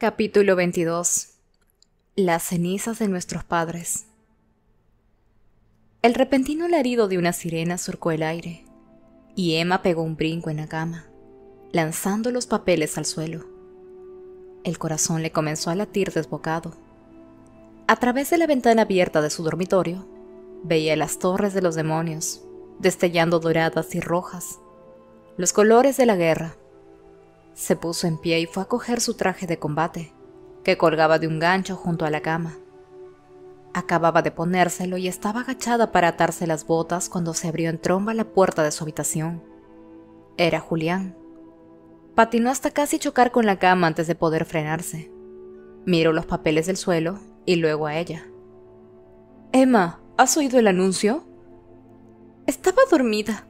Capítulo 22. Las cenizas de nuestros padres. El repentino alarido de una sirena surcó el aire, y Emma pegó un brinco en la cama, lanzando los papeles al suelo. El corazón le comenzó a latir desbocado. A través de la ventana abierta de su dormitorio, veía las torres de los demonios, destellando doradas y rojas, los colores de la guerra. Se puso en pie y fue a coger su traje de combate, que colgaba de un gancho junto a la cama. Acababa de ponérselo y estaba agachada para atarse las botas cuando se abrió en tromba la puerta de su habitación. Era Julián. Patinó hasta casi chocar con la cama antes de poder frenarse. Miró los papeles del suelo y luego a ella. «Emma, ¿has oído el anuncio?» «Estaba dormida»,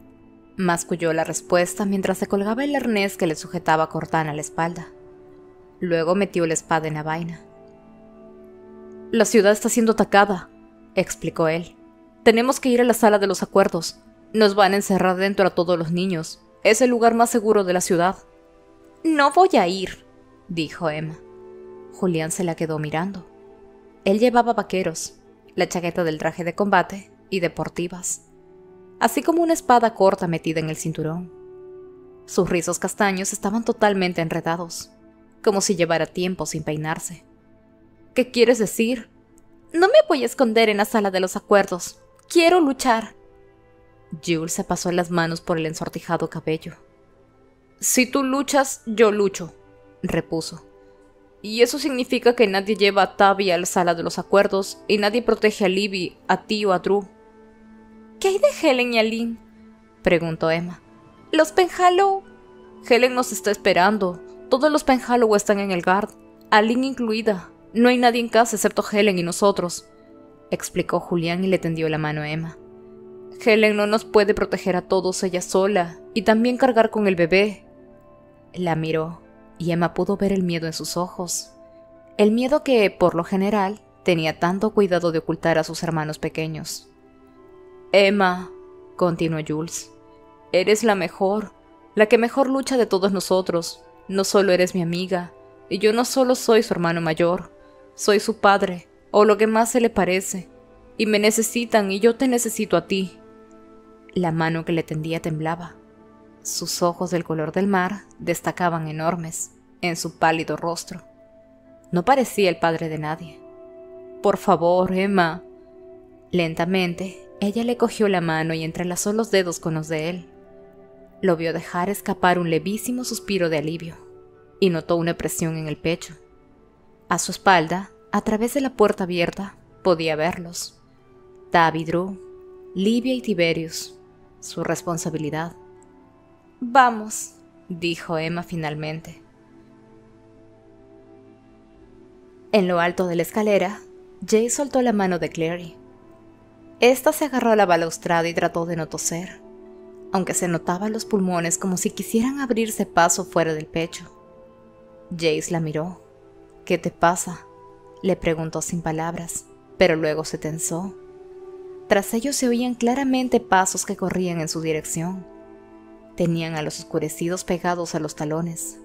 masculló la respuesta mientras se colgaba el arnés que le sujetaba a Cortana a la espalda. Luego metió la espada en la vaina. «La ciudad está siendo atacada», explicó él. «Tenemos que ir a la sala de los acuerdos. Nos van a encerrar dentro a todos los niños. Es el lugar más seguro de la ciudad». «No voy a ir», dijo Emma. Julián se la quedó mirando. Él llevaba vaqueros, la chaqueta del traje de combate y deportivas, así como una espada corta metida en el cinturón. Sus rizos castaños estaban totalmente enredados, como si llevara tiempo sin peinarse. «¿Qué quieres decir?» «No me voy a esconder en la sala de los acuerdos. Quiero luchar». Jules se pasó las manos por el ensortijado cabello. «Si tú luchas, yo lucho», repuso. «Y eso significa que nadie lleva a Tabby a la sala de los acuerdos y nadie protege a Libby, a ti o a Drew». «¿Qué hay de Helen y Aline?», preguntó Emma. «Los Penhallow...» «Helen nos está esperando. Todos los Penhallow están en el guard, Aline incluida. No hay nadie en casa excepto Helen y nosotros», explicó Julián y le tendió la mano a Emma. «Helen no nos puede proteger a todos ella sola y también cargar con el bebé». La miró y Emma pudo ver el miedo en sus ojos. El miedo que, por lo general, tenía tanto cuidado de ocultar a sus hermanos pequeños. «Emma», continuó Jules, «eres la mejor, la que mejor lucha de todos nosotros. No solo eres mi amiga, y yo no solo soy su hermano mayor, soy su padre, o lo que más se le parece, y me necesitan y yo te necesito a ti». La mano que le tendía temblaba. Sus ojos del color del mar destacaban enormes en su pálido rostro. No parecía el padre de nadie. «Por favor, Emma». Lentamente, ella le cogió la mano y entrelazó los dedos con los de él. Lo vio dejar escapar un levísimo suspiro de alivio, y notó una presión en el pecho. A su espalda, a través de la puerta abierta, podía verlos. Tabby, Drew, Livia y Tiberius, su responsabilidad. «Vamos», dijo Emma finalmente. En lo alto de la escalera, Jay soltó la mano de Clary. Esta se agarró a la balaustrada y trató de no toser, aunque se notaban los pulmones como si quisieran abrirse paso fuera del pecho. Jace la miró. «¿Qué te pasa?», le preguntó sin palabras, pero luego se tensó. Tras ellos se oían claramente pasos que corrían en su dirección. Tenían a los oscurecidos pegados a los talones.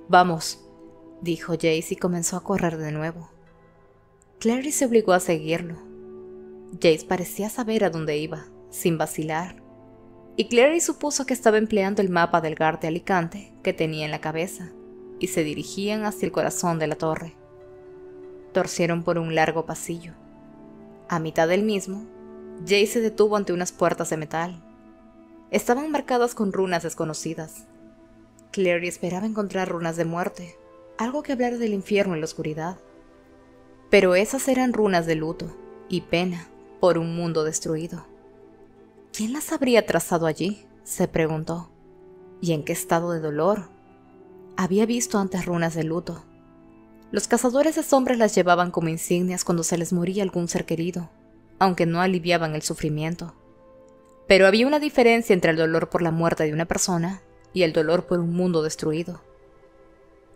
«Vamos», dijo Jace y comenzó a correr de nuevo. Clary se obligó a seguirlo. Jace parecía saber a dónde iba, sin vacilar, y Clary supuso que estaba empleando el mapa del guard de Alicante que tenía en la cabeza, y se dirigían hacia el corazón de la torre. Torcieron por un largo pasillo. A mitad del mismo, Jace se detuvo ante unas puertas de metal. Estaban marcadas con runas desconocidas. Clary esperaba encontrar runas de muerte, algo que hablara del infierno en la oscuridad. Pero esas eran runas de luto y pena por un mundo destruido. ¿Quién las habría trazado allí?, se preguntó. ¿Y en qué estado de dolor? Había visto antes runas de luto. Los cazadores de sombras las llevaban como insignias cuando se les moría algún ser querido, aunque no aliviaban el sufrimiento. Pero había una diferencia entre el dolor por la muerte de una persona y el dolor por un mundo destruido.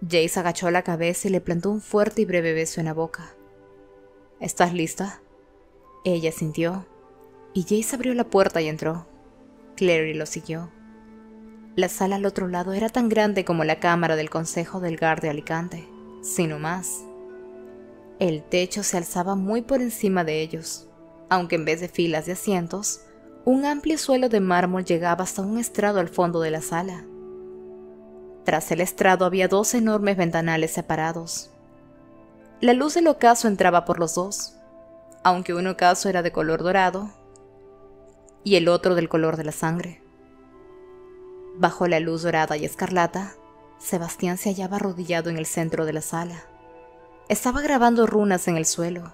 Jace agachó la cabeza y le plantó un fuerte y breve beso en la boca. «¿Estás lista?». Ella sintió, y Jace abrió la puerta y entró. Clary lo siguió. La sala al otro lado era tan grande como la cámara del Consejo del Guard de Alicante, sino más. El techo se alzaba muy por encima de ellos, aunque en vez de filas de asientos, un amplio suelo de mármol llegaba hasta un estrado al fondo de la sala. Tras el estrado había 2 enormes ventanales separados. La luz del ocaso entraba por los dos, aunque un ocaso era de color dorado y el otro del color de la sangre. Bajo la luz dorada y escarlata, Sebastián se hallaba arrodillado en el centro de la sala. Estaba grabando runas en el suelo,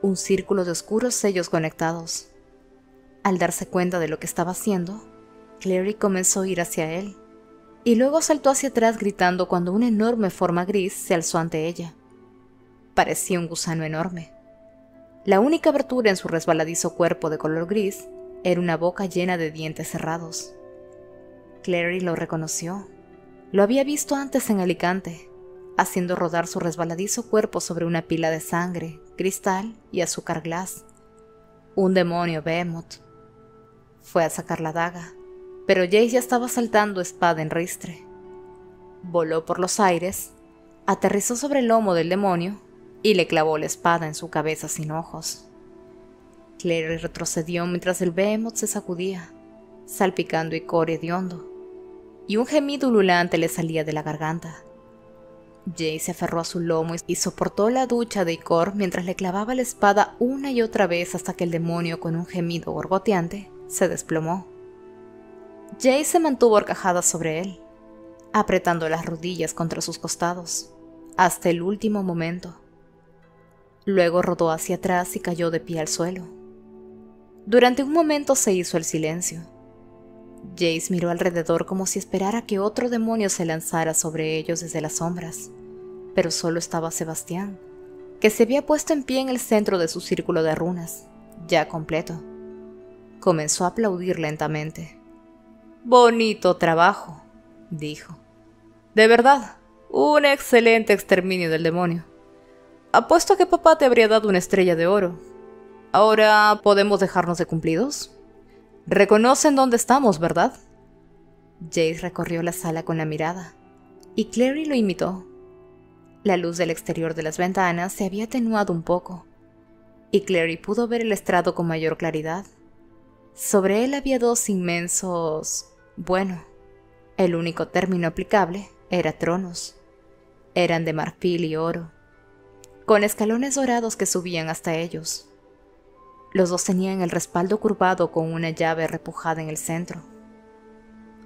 un círculo de oscuros sellos conectados. Al darse cuenta de lo que estaba haciendo, Clary comenzó a ir hacia él, y luego saltó hacia atrás gritando cuando una enorme forma gris se alzó ante ella. Parecía un gusano enorme. La única abertura en su resbaladizo cuerpo de color gris era una boca llena de dientes cerrados. Clary lo reconoció. Lo había visto antes en Alicante, haciendo rodar su resbaladizo cuerpo sobre una pila de sangre, cristal y azúcar glass. Un demonio Behemoth. Fue a sacar la daga, pero Jace ya estaba saltando espada en ristre. Voló por los aires, aterrizó sobre el lomo del demonio y le clavó la espada en su cabeza sin ojos. Clary retrocedió mientras el Behemoth se sacudía, salpicando icor hediondo, y un gemido ululante le salía de la garganta. Jace se aferró a su lomo y soportó la ducha de icor mientras le clavaba la espada una y otra vez hasta que el demonio, con un gemido gorgoteante, se desplomó. Jace se mantuvo horcajada sobre él, apretando las rodillas contra sus costados, hasta el último momento. Luego rodó hacia atrás y cayó de pie al suelo. Durante un momento se hizo el silencio. Jace miró alrededor como si esperara que otro demonio se lanzara sobre ellos desde las sombras, pero solo estaba Sebastián, que se había puesto en pie en el centro de su círculo de runas, ya completo. Comenzó a aplaudir lentamente. «Bonito trabajo», dijo. «De verdad, un excelente exterminio del demonio. Apuesto a que papá te habría dado una estrella de oro. Ahora, ¿podemos dejarnos de cumplidos? Reconocen dónde estamos, ¿verdad?» Jace recorrió la sala con la mirada, y Clary lo imitó. La luz del exterior de las ventanas se había atenuado un poco, y Clary pudo ver el estrado con mayor claridad. Sobre él había 2 inmensos... bueno, el único término aplicable era tronos. Eran de marfil y oro, con escalones dorados que subían hasta ellos. Los dos tenían el respaldo curvado con una llave repujada en el centro.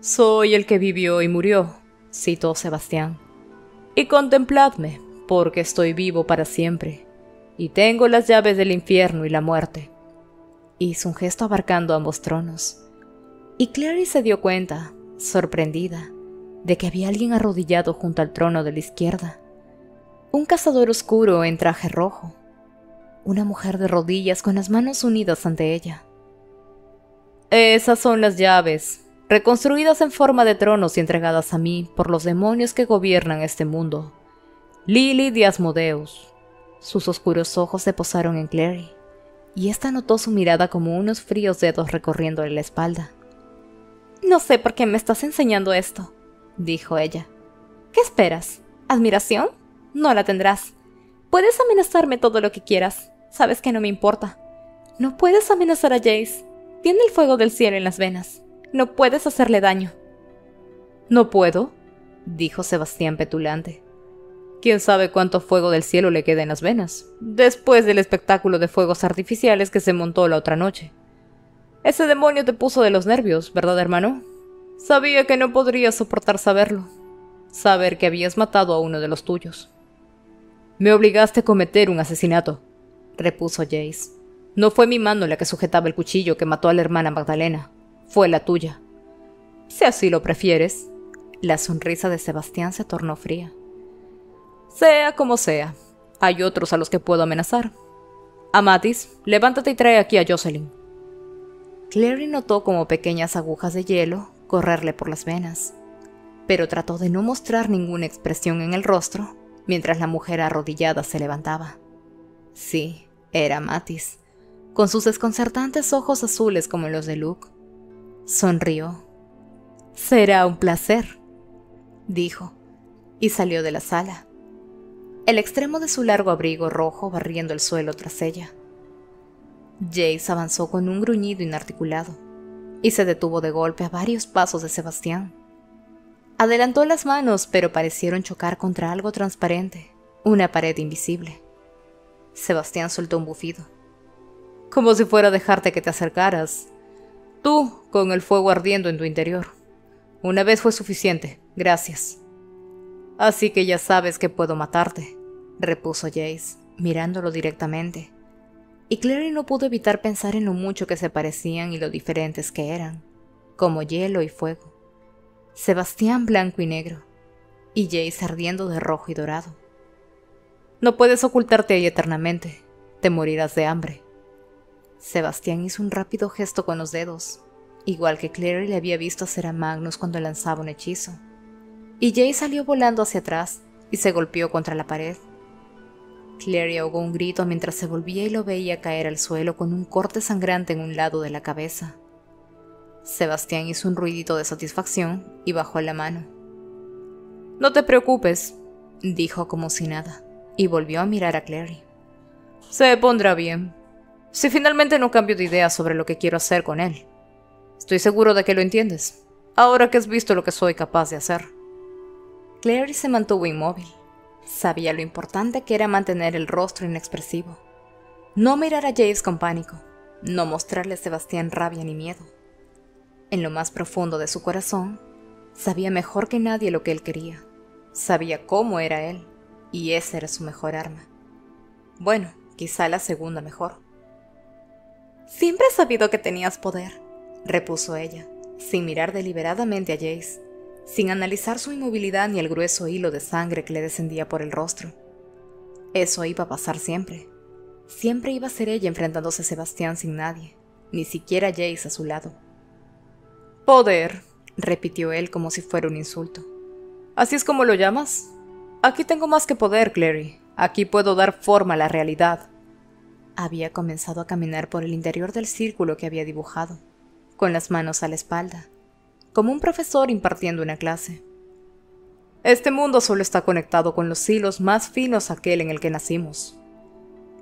«Soy el que vivió y murió», citó Sebastián. «Y contempladme, porque estoy vivo para siempre, y tengo las llaves del infierno y la muerte». Hizo un gesto abarcando ambos tronos, y Clary se dio cuenta, sorprendida, de que había alguien arrodillado junto al trono de la izquierda. Un cazador oscuro en traje rojo. Una mujer de rodillas con las manos unidas ante ella. «Esas son las llaves, reconstruidas en forma de tronos y entregadas a mí por los demonios que gobiernan este mundo. Lily de Asmodeus». Sus oscuros ojos se posaron en Clary, y ésta notó su mirada como unos fríos dedos recorriéndole la espalda. «No sé por qué me estás enseñando esto», dijo ella. «¿Qué esperas? ¿Admiración? No la tendrás. Puedes amenazarme todo lo que quieras. Sabes que no me importa. No puedes amenazar a Jace. Tiene el fuego del cielo en las venas. No puedes hacerle daño». «¿No puedo?», dijo Sebastián petulante. «¿Quién sabe cuánto fuego del cielo le queda en las venas, después del espectáculo de fuegos artificiales que se montó la otra noche? Ese demonio te puso de los nervios, ¿verdad, hermano? Sabía que no podrías soportar saberlo. Saber que habías matado a uno de los tuyos». «Me obligaste a cometer un asesinato», repuso Jace. «No fue mi mano la que sujetaba el cuchillo que mató a la hermana Magdalena. Fue la tuya». «Si así lo prefieres». La sonrisa de Sebastián se tornó fría. «Sea como sea, hay otros a los que puedo amenazar. Amatis, levántate y trae aquí a Jocelyn». Clary notó como pequeñas agujas de hielo correrle por las venas, pero trató de no mostrar ninguna expresión en el rostro mientras la mujer arrodillada se levantaba. Sí, era Amatis, con sus desconcertantes ojos azules como los de Luke. Sonrió. «Será un placer», dijo, y salió de la sala. el extremo de su largo abrigo rojo barriendo el suelo tras ella. Jace avanzó con un gruñido inarticulado y se detuvo de golpe a varios pasos de Sebastián. Adelantó las manos, pero parecieron chocar contra algo transparente, una pared invisible. Sebastián soltó un bufido. Como si fuera a dejarte que te acercaras. Tú, con el fuego ardiendo en tu interior. Una vez fue suficiente, gracias. Así que ya sabes que puedo matarte, repuso Jace, mirándolo directamente. Y Clary no pudo evitar pensar en lo mucho que se parecían y lo diferentes que eran, como hielo y fuego. Sebastián blanco y negro, y Jace ardiendo de rojo y dorado. No puedes ocultarte ahí eternamente, te morirás de hambre. Sebastián hizo un rápido gesto con los dedos, igual que Clary le había visto hacer a Magnus cuando lanzaba un hechizo. Y Jace salió volando hacia atrás y se golpeó contra la pared. Clary ahogó un grito mientras se volvía y lo veía caer al suelo con un corte sangrante en un lado de la cabeza. Sebastián hizo un ruidito de satisfacción y bajó la mano. No te preocupes, dijo como si nada, y volvió a mirar a Clary. Se pondrá bien. Si finalmente no cambio de idea sobre lo que quiero hacer con él. Estoy seguro de que lo entiendes, ahora que has visto lo que soy capaz de hacer. Clary se mantuvo inmóvil. Sabía lo importante que era mantener el rostro inexpresivo. No mirar a Jace con pánico, no mostrarle a Sebastián rabia ni miedo. En lo más profundo de su corazón, sabía mejor que nadie lo que él quería. Sabía cómo era él, y esa era su mejor arma. Bueno, quizá la segunda mejor. Siempre he sabido que tenías poder, repuso ella, sin mirar deliberadamente a Jace, sin analizar su inmovilidad ni el grueso hilo de sangre que le descendía por el rostro. Eso iba a pasar siempre. Siempre iba a ser ella enfrentándose a Sebastián sin nadie, ni siquiera Jace a su lado. Poder, repitió él como si fuera un insulto. ¿Así es como lo llamas? Aquí tengo más que poder, Clary. Aquí puedo dar forma a la realidad. Había comenzado a caminar por el interior del círculo que había dibujado, con las manos a la espalda, como un profesor impartiendo una clase. Este mundo solo está conectado con los hilos más finos aquel en el que nacimos.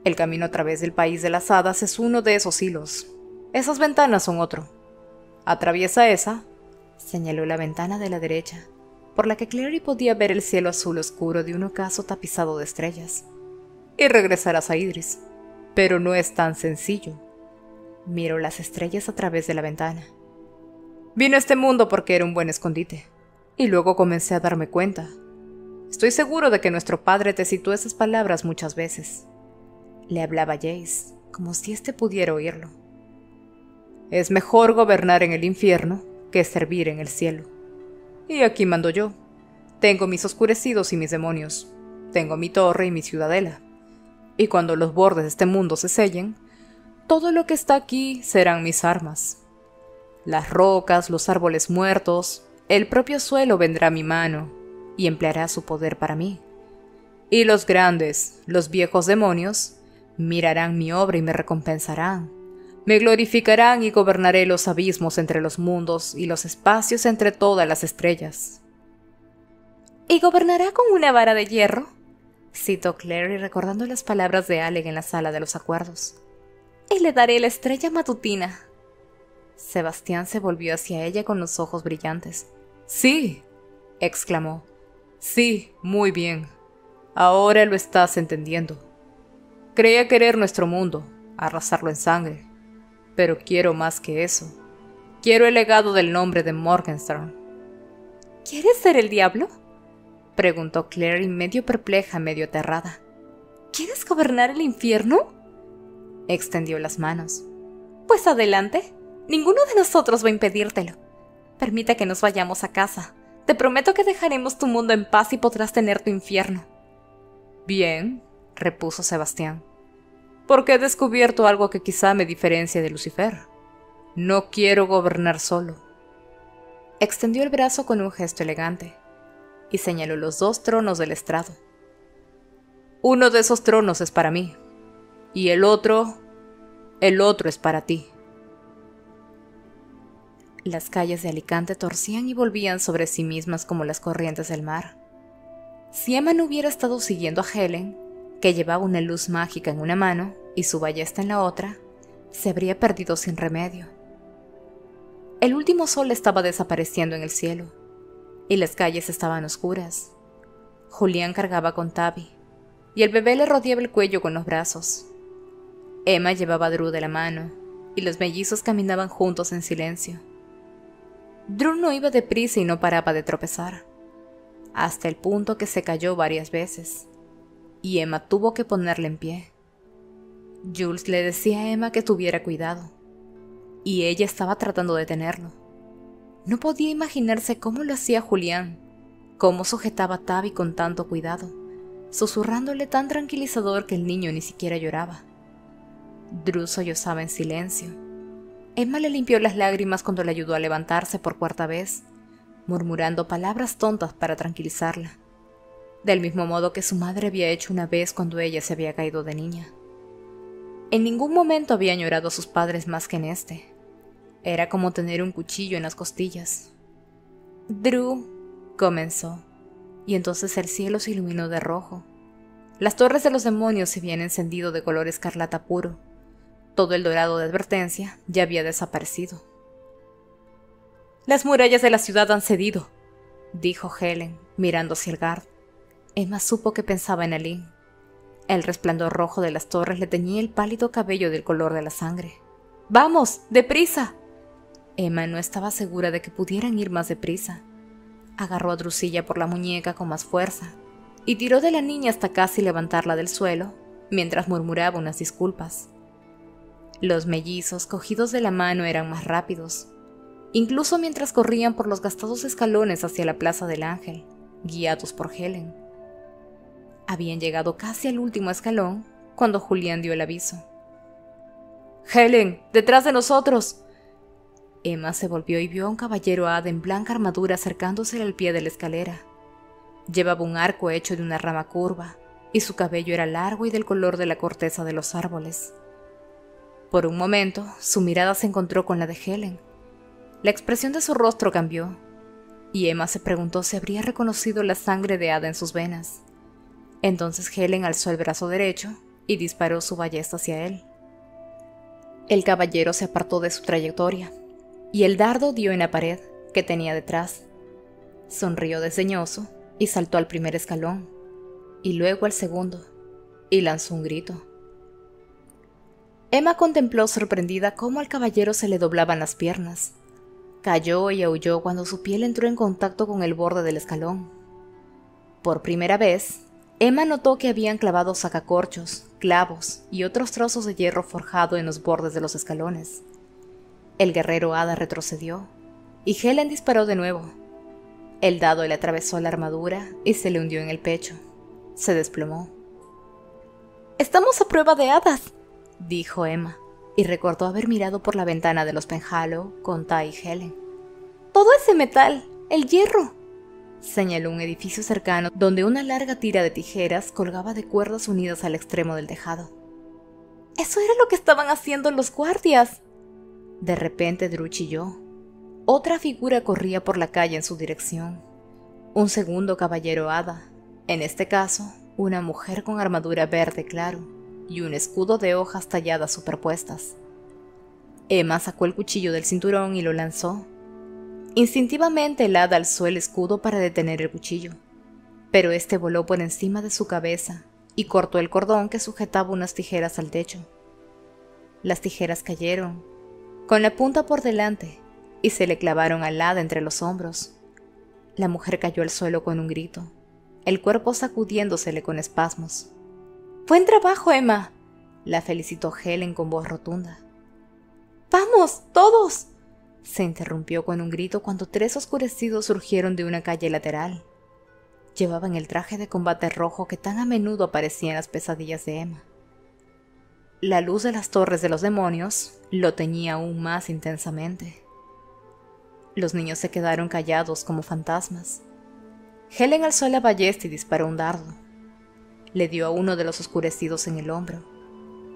El camino a través del país de las hadas es uno de esos hilos. Esas ventanas son otro. Atraviesa esa, señaló la ventana de la derecha, por la que Clary podía ver el cielo azul oscuro de un ocaso tapizado de estrellas. Y regresarás a Idris. Pero no es tan sencillo. Miró las estrellas a través de la ventana. Vine a este mundo porque era un buen escondite, y luego comencé a darme cuenta. Estoy seguro de que nuestro padre te citó esas palabras muchas veces. Le hablaba Jace, como si éste pudiera oírlo. Es mejor gobernar en el infierno que servir en el cielo. Y aquí mando yo. Tengo mis oscurecidos y mis demonios. Tengo mi torre y mi ciudadela. Y cuando los bordes de este mundo se sellen, todo lo que está aquí serán mis armas. Las rocas, los árboles muertos, el propio suelo vendrá a mi mano y empleará su poder para mí. Y los grandes, los viejos demonios, mirarán mi obra y me recompensarán. Me glorificarán y gobernaré los abismos entre los mundos y los espacios entre todas las estrellas. ¿Y gobernará con una vara de hierro?, citó Clary recordando las palabras de Alec en la sala de los acuerdos. Y le daré la estrella matutina. Sebastián se volvió hacia ella con los ojos brillantes. ¡Sí!, exclamó. Sí, muy bien. Ahora lo estás entendiendo. Creía querer nuestro mundo, arrasarlo en sangre. Pero quiero más que eso. Quiero el legado del nombre de Morgenstern. ¿Quieres ser el diablo?, preguntó Clary medio perpleja, medio aterrada. ¿Quieres gobernar el infierno?, extendió las manos. Pues adelante. Ninguno de nosotros va a impedírtelo. Permite que nos vayamos a casa. Te prometo que dejaremos tu mundo en paz y podrás tener tu infierno. Bien, repuso Sebastián. Porque he descubierto algo que quizá me diferencie de Lucifer. No quiero gobernar solo. Extendió el brazo con un gesto elegante y señaló los 2 tronos del estrado. Uno de esos tronos es para mí, y el otro es para ti. Las calles de Alicante torcían y volvían sobre sí mismas como las corrientes del mar. Si Emma no hubiera estado siguiendo a Helen, que llevaba una luz mágica en una mano y su ballesta en la otra, se habría perdido sin remedio. El último sol estaba desapareciendo en el cielo, y las calles estaban oscuras. Julián cargaba con Tabby, y el bebé le rodeaba el cuello con los brazos. Emma llevaba a Drew de la mano, y los mellizos caminaban juntos en silencio. Drew no iba deprisa y no paraba de tropezar, hasta el punto que se cayó varias veces, y Emma tuvo que ponerle en pie. Jules le decía a Emma que tuviera cuidado, y ella estaba tratando de detenerlo. No podía imaginarse cómo lo hacía Julián, cómo sujetaba a Tabby con tanto cuidado, susurrándole tan tranquilizador que el niño ni siquiera lloraba. Drew sollozaba en silencio. Emma le limpió las lágrimas cuando le ayudó a levantarse por cuarta vez, murmurando palabras tontas para tranquilizarla, del mismo modo que su madre había hecho una vez cuando ella se había caído de niña. En ningún momento había añorado a sus padres más que en este. Era como tener un cuchillo en las costillas. Drew, comenzó, y entonces el cielo se iluminó de rojo. Las torres de los demonios se habían encendido de color escarlata puro. Todo el dorado de advertencia ya había desaparecido. «Las murallas de la ciudad han cedido», dijo Helen, mirando hacia el guard. Emma supo que pensaba en Aline. El resplandor rojo de las torres le teñía el pálido cabello del color de la sangre. «¡Vamos, deprisa!». Emma no estaba segura de que pudieran ir más deprisa. Agarró a Drusilla por la muñeca con más fuerza y tiró de la niña hasta casi levantarla del suelo, mientras murmuraba unas disculpas. Los mellizos cogidos de la mano eran más rápidos, incluso mientras corrían por los gastados escalones hacia la Plaza del Ángel, guiados por Helen. Habían llegado casi al último escalón cuando Julián dio el aviso. «¡Helen, detrás de nosotros!». Emma se volvió y vio a un caballero hada en blanca armadura acercándose al pie de la escalera. Llevaba un arco hecho de una rama curva, y su cabello era largo y del color de la corteza de los árboles. Por un momento, su mirada se encontró con la de Helen. La expresión de su rostro cambió, y Emma se preguntó si habría reconocido la sangre de hada en sus venas. Entonces Helen alzó el brazo derecho y disparó su ballesta hacia él. El caballero se apartó de su trayectoria, y el dardo dio en la pared que tenía detrás. Sonrió desdeñoso y saltó al primer escalón, y luego al segundo, y lanzó un grito. Emma contempló sorprendida cómo al caballero se le doblaban las piernas. Cayó y aulló cuando su piel entró en contacto con el borde del escalón. Por primera vez, Emma notó que habían clavado sacacorchos, clavos y otros trozos de hierro forjado en los bordes de los escalones. El guerrero hada retrocedió, y Helen disparó de nuevo. El dado le atravesó la armadura y se le hundió en el pecho. Se desplomó. «Estamos a prueba de hadas», dijo Emma, y recordó haber mirado por la ventana de los Penhallow con Ty y Helen. «Todo ese metal, el hierro», señaló un edificio cercano donde una larga tira de tijeras colgaba de cuerdas unidas al extremo del tejado. «Eso era lo que estaban haciendo los guardias». De repente Drew chilló. Otra figura corría por la calle en su dirección. Un segundo caballero hada, en este caso, una mujer con armadura verde claro y un escudo de hojas talladas superpuestas. Emma sacó el cuchillo del cinturón y lo lanzó. Instintivamente el hada alzó el escudo para detener el cuchillo, pero este voló por encima de su cabeza y cortó el cordón que sujetaba unas tijeras al techo. Las tijeras cayeron, con la punta por delante, y se le clavaron al hada entre los hombros. La mujer cayó al suelo con un grito, el cuerpo sacudiéndosele con espasmos. «¡Buen trabajo, Emma!», la felicitó Helen con voz rotunda. «¡Vamos, todos!», se interrumpió con un grito cuando tres oscurecidos surgieron de una calle lateral. Llevaban el traje de combate rojo que tan a menudo aparecía en las pesadillas de Emma. La luz de las torres de los demonios lo teñía aún más intensamente. Los niños se quedaron callados como fantasmas. Helen alzó la ballesta y disparó un dardo. Le dio a uno de los oscurecidos en el hombro,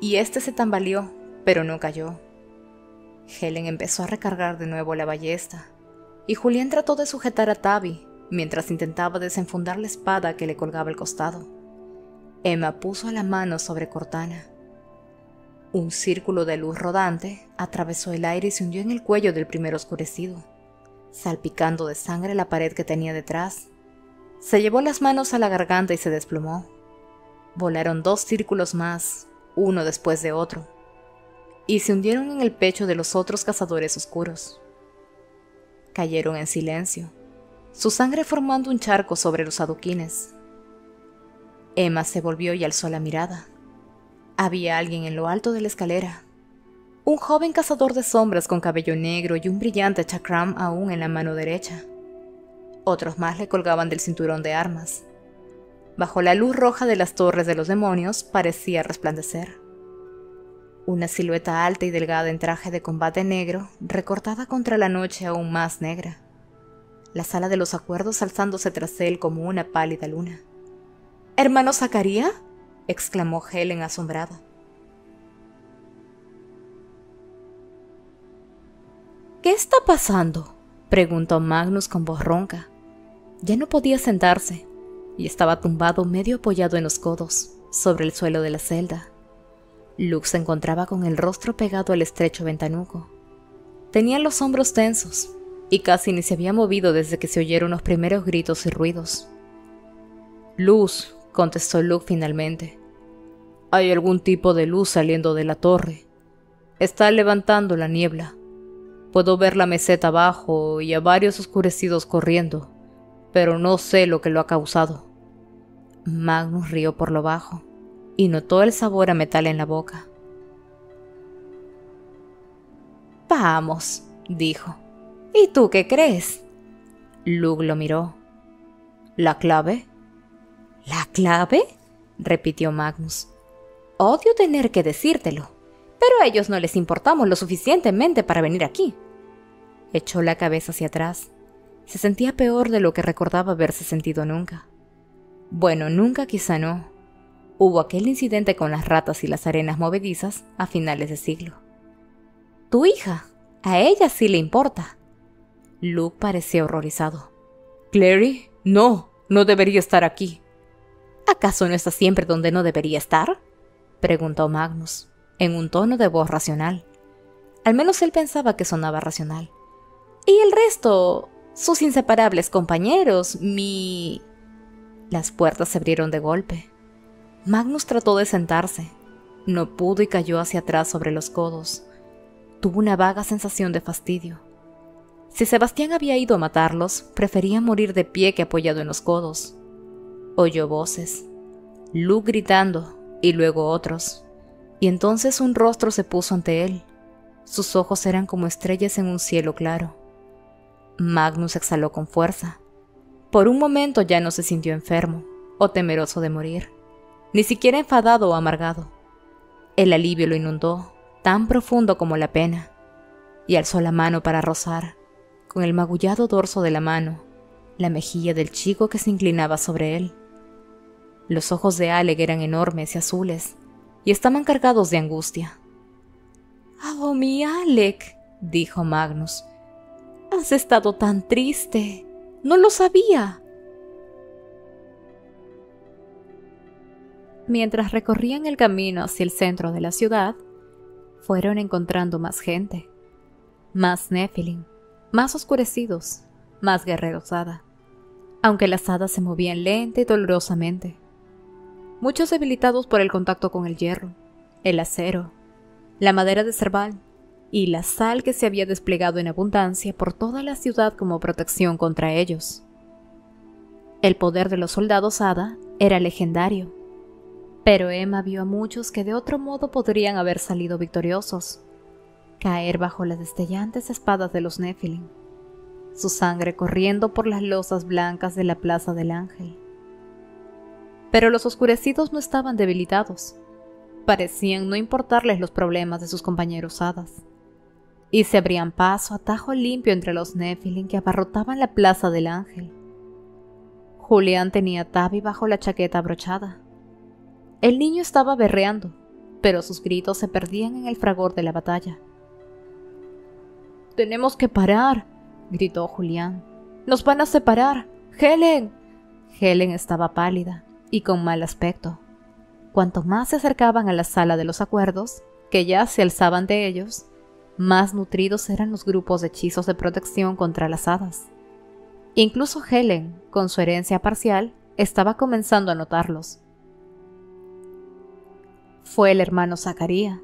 y este se tambaleó, pero no cayó. Helen empezó a recargar de nuevo la ballesta, y Julián trató de sujetar a Tabby, mientras intentaba desenfundar la espada que le colgaba al costado. Emma puso la mano sobre Cortana. Un círculo de luz rodante atravesó el aire y se hundió en el cuello del primer oscurecido, salpicando de sangre la pared que tenía detrás. Se llevó las manos a la garganta y se desplomó. Volaron 2 círculos más, uno después de otro, y se hundieron en el pecho de los otros cazadores oscuros. Cayeron en silencio, su sangre formando un charco sobre los adoquines. Emma se volvió y alzó la mirada. Había alguien en lo alto de la escalera. Un joven cazador de sombras con cabello negro y un brillante chakram aún en la mano derecha. Otros más le colgaban del cinturón de armas. Bajo la luz roja de las torres de los demonios parecía resplandecer. Una silueta alta y delgada en traje de combate negro, recortada contra la noche aún más negra. La sala de los acuerdos alzándose tras él como una pálida luna. —¿Hermano Zacarías? —exclamó Helen asombrada. —¿Qué está pasando? —preguntó Magnus con voz ronca. Ya no podía sentarse, y estaba tumbado medio apoyado en los codos, sobre el suelo de la celda. Luke se encontraba con el rostro pegado al estrecho ventanuco. Tenía los hombros tensos, y casi ni se había movido desde que se oyeron los primeros gritos y ruidos. —Luz —contestó Luke finalmente—. Hay algún tipo de luz saliendo de la torre. Está levantando la niebla. Puedo ver la meseta abajo y a varios oscurecidos corriendo, pero no sé lo que lo ha causado. Magnus rió por lo bajo y notó el sabor a metal en la boca. —Vamos —dijo—. ¿Y tú qué crees? Luke lo miró. —¿La clave? —¿La clave? —repitió Magnus—. Odio tener que decírtelo, pero a ellos no les importamos lo suficientemente para venir aquí. Echó la cabeza hacia atrás. Se sentía peor de lo que recordaba haberse sentido nunca. Bueno, nunca quizá no. Hubo aquel incidente con las ratas y las arenas movedizas a finales de siglo. —Tu hija, a ella sí le importa. Luke parecía horrorizado. —¿Clary? No, no debería estar aquí. —¿Acaso no está siempre donde no debería estar? —preguntó Magnus, en un tono de voz racional. Al menos él pensaba que sonaba racional. —¿Y el resto? Sus inseparables compañeros, Las puertas se abrieron de golpe. Magnus trató de sentarse. No pudo y cayó hacia atrás sobre los codos. Tuvo una vaga sensación de fastidio. Si Sebastián había ido a matarlos, prefería morir de pie que apoyado en los codos. Oyó voces, Luke gritando, y luego otros, y entonces un rostro se puso ante él. Sus ojos eran como estrellas en un cielo claro. Magnus exhaló con fuerza. Por un momento ya no se sintió enfermo, o temeroso de morir, ni siquiera enfadado o amargado. El alivio lo inundó, tan profundo como la pena, y alzó la mano para rozar, con el magullado dorso de la mano, la mejilla del chico que se inclinaba sobre él. Los ojos de Alec eran enormes y azules, y estaban cargados de angustia. —¡Oh, mi Alec! —dijo Magnus—. Has estado tan triste. ¡No lo sabía! Mientras recorrían el camino hacia el centro de la ciudad, fueron encontrando más gente. Más Nephilim, más oscurecidos, más guerreros hada, aunque las hadas se movían lenta y dolorosamente. Muchos debilitados por el contacto con el hierro, el acero, la madera de cerval y la sal que se había desplegado en abundancia por toda la ciudad como protección contra ellos. El poder de los soldados hada era legendario, pero Emma vio a muchos que de otro modo podrían haber salido victoriosos, caer bajo las destellantes espadas de los Nephilim, su sangre corriendo por las losas blancas de la Plaza del Ángel. Pero los oscurecidos no estaban debilitados. Parecían no importarles los problemas de sus compañeros hadas, y se abrían paso a tajo limpio entre los Nephilim que abarrotaban la Plaza del Ángel. Julián tenía a Tavi bajo la chaqueta abrochada. El niño estaba berreando, pero sus gritos se perdían en el fragor de la batalla. —¡Tenemos que parar! —gritó Julián. —¡Nos van a separar! ¡Helen! Helen estaba pálida y con mal aspecto. Cuanto más se acercaban a la sala de los acuerdos, que ya se alzaban de ellos, más nutridos eran los grupos de hechizos de protección contra las hadas. Incluso Helen, con su herencia parcial, estaba comenzando a notarlos. Fue el hermano Zacarías.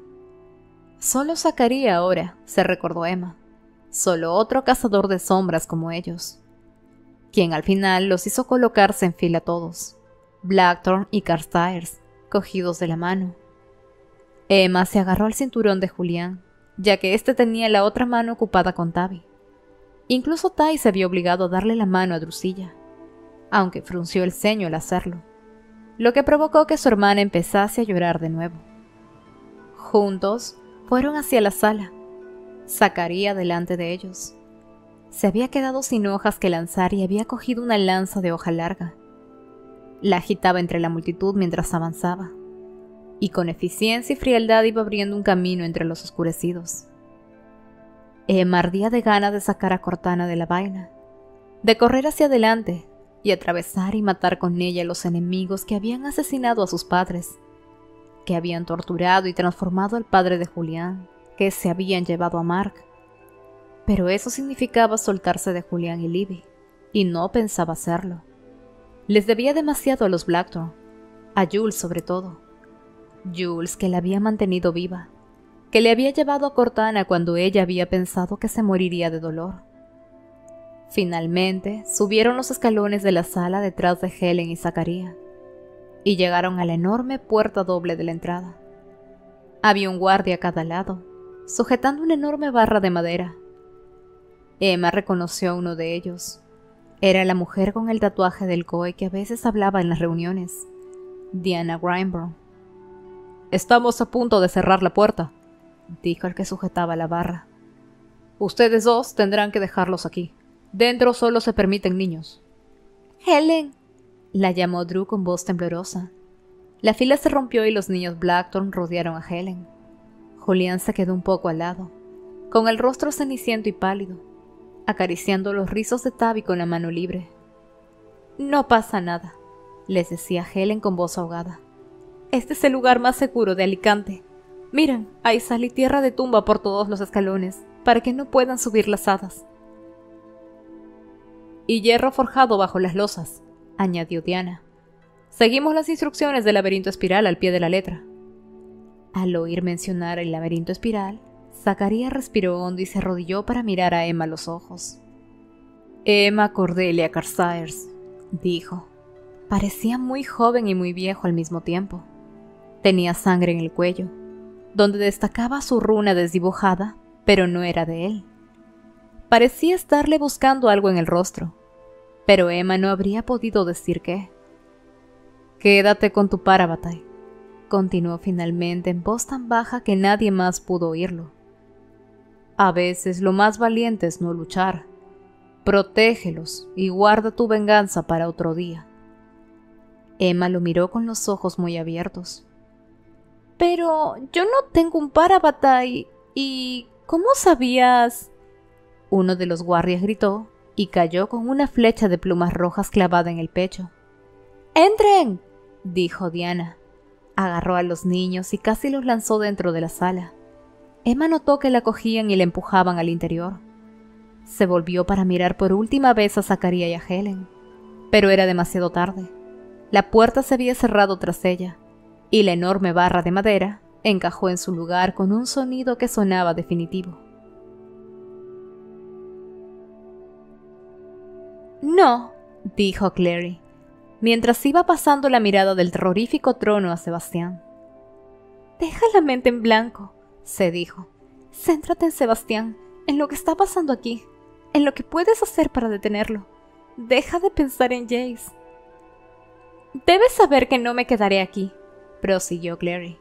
Solo Zacarías ahora, se recordó Emma. Solo otro cazador de sombras como ellos, quien al final los hizo colocarse en fila todos, Blackthorn y Carstairs, cogidos de la mano. Emma se agarró al cinturón de Julián, ya que éste tenía la otra mano ocupada con Tavi. Incluso Ty se vio obligado a darle la mano a Drusilla, aunque frunció el ceño al hacerlo, lo que provocó que su hermana empezase a llorar de nuevo. Juntos fueron hacia la sala, Zacarías delante de ellos. Se había quedado sin hojas que lanzar y había cogido una lanza de hoja larga. La agitaba entre la multitud mientras avanzaba, y con eficiencia y frialdad iba abriendo un camino entre los oscurecidos. Emma ardía de ganas de sacar a Cortana de la vaina, de correr hacia adelante y atravesar y matar con ella a los enemigos que habían asesinado a sus padres, que habían torturado y transformado al padre de Julián, que se habían llevado a Mark. Pero eso significaba soltarse de Julián y Libby, y no pensaba hacerlo. Les debía demasiado a los Blackthorn, a Jules sobre todo. Jules, que la había mantenido viva, que le había llevado a Cortana cuando ella había pensado que se moriría de dolor. Finalmente, subieron los escalones de la sala detrás de Helen y Zacarías, y llegaron a la enorme puerta doble de la entrada. Había un guardia a cada lado, sujetando una enorme barra de madera. Emma reconoció a uno de ellos. Era la mujer con el tatuaje del Goy que a veces hablaba en las reuniones, Diana Grimborn. «Estamos a punto de cerrar la puerta», dijo el que sujetaba la barra. «Ustedes dos tendrán que dejarlos aquí. Dentro solo se permiten niños». «Helen», la llamó Drew con voz temblorosa. La fila se rompió y los niños Blackthorn rodearon a Helen. Julián se quedó un poco al lado, con el rostro ceniciento y pálido, acariciando los rizos de Tavi con la mano libre. «No pasa nada», les decía Helen con voz ahogada. «Este es el lugar más seguro de Alicante. Miren, hay sal y tierra de tumba por todos los escalones, para que no puedan subir las hadas». «Y hierro forjado bajo las losas», añadió Diana. «Seguimos las instrucciones del laberinto espiral al pie de la letra». Al oír mencionar el laberinto espiral, Zacarías respiró hondo y se arrodilló para mirar a Emma a los ojos. «Emma Cordelia Carstairs», dijo. Parecía muy joven y muy viejo al mismo tiempo. Tenía sangre en el cuello, donde destacaba su runa desdibujada, pero no era de él. Parecía estarle buscando algo en el rostro, pero Emma no habría podido decir qué. «Quédate con tu Parabatai», continuó finalmente en voz tan baja que nadie más pudo oírlo. «A veces lo más valiente es no luchar. Protégelos y guarda tu venganza para otro día». Emma lo miró con los ojos muy abiertos. «Pero yo no tengo un Parabatai y... ¿cómo sabías?» Uno de los guardias gritó y cayó con una flecha de plumas rojas clavada en el pecho. «¡Entren!», dijo Diana. Agarró a los niños y casi los lanzó dentro de la sala. Emma notó que la cogían y la empujaban al interior. Se volvió para mirar por última vez a Zacarías y a Helen, pero era demasiado tarde. La puerta se había cerrado tras ella, y la enorme barra de madera encajó en su lugar con un sonido que sonaba definitivo. «No», dijo Clary, mientras iba pasando la mirada del terrorífico trono a Sebastián. «Deja la mente en blanco», se dijo. «Céntrate en Sebastián, en lo que está pasando aquí, en lo que puedes hacer para detenerlo. Deja de pensar en Jace». «Debes saber que no me quedaré aquí», prosiguió Clary.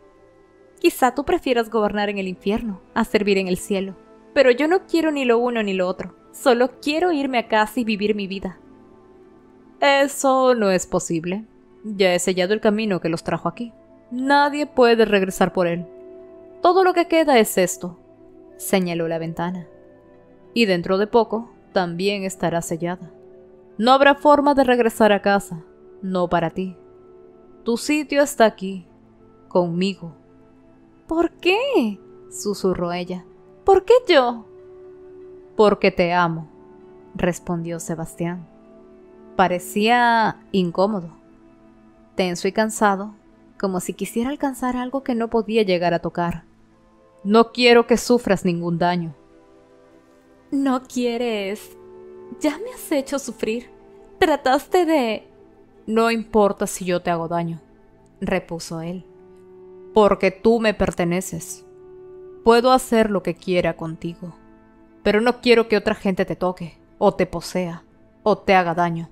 «Quizá tú prefieras gobernar en el infierno a servir en el cielo, pero yo no quiero ni lo uno ni lo otro. Solo quiero irme a casa y vivir mi vida». «Eso no es posible. Ya he sellado el camino que los trajo aquí. Nadie puede regresar por él. Todo lo que queda es esto», señaló la ventana. «Y dentro de poco también estará sellada. No habrá forma de regresar a casa, no para ti. Tu sitio está aquí, conmigo. ¿Por qué? Susurró ella. ¿Por qué yo? Porque te amo, respondió Sebastián. Parecía incómodo, tenso y cansado, como si quisiera alcanzar algo que no podía llegar a tocar. No quiero que sufras ningún daño. No quieres. Ya me has hecho sufrir. Trataste de... No importa si yo te hago daño, repuso él. Porque tú me perteneces. Puedo hacer lo que quiera contigo, pero no quiero que otra gente te toque, o te posea, o te haga daño.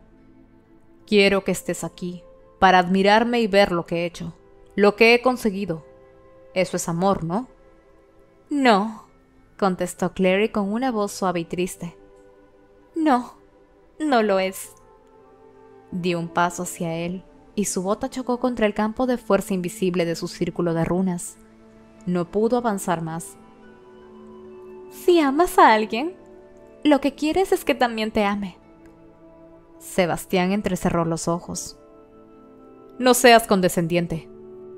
Quiero que estés aquí, para admirarme y ver lo que he hecho, lo que he conseguido. Eso es amor, ¿no? No, contestó Clary con una voz suave y triste. No, no lo es. Dio un paso hacia él, y su bota chocó contra el campo de fuerza invisible de su círculo de runas. No pudo avanzar más. Si amas a alguien, lo que quieres es que también te ame. Sebastián entrecerró los ojos. No seas condescendiente.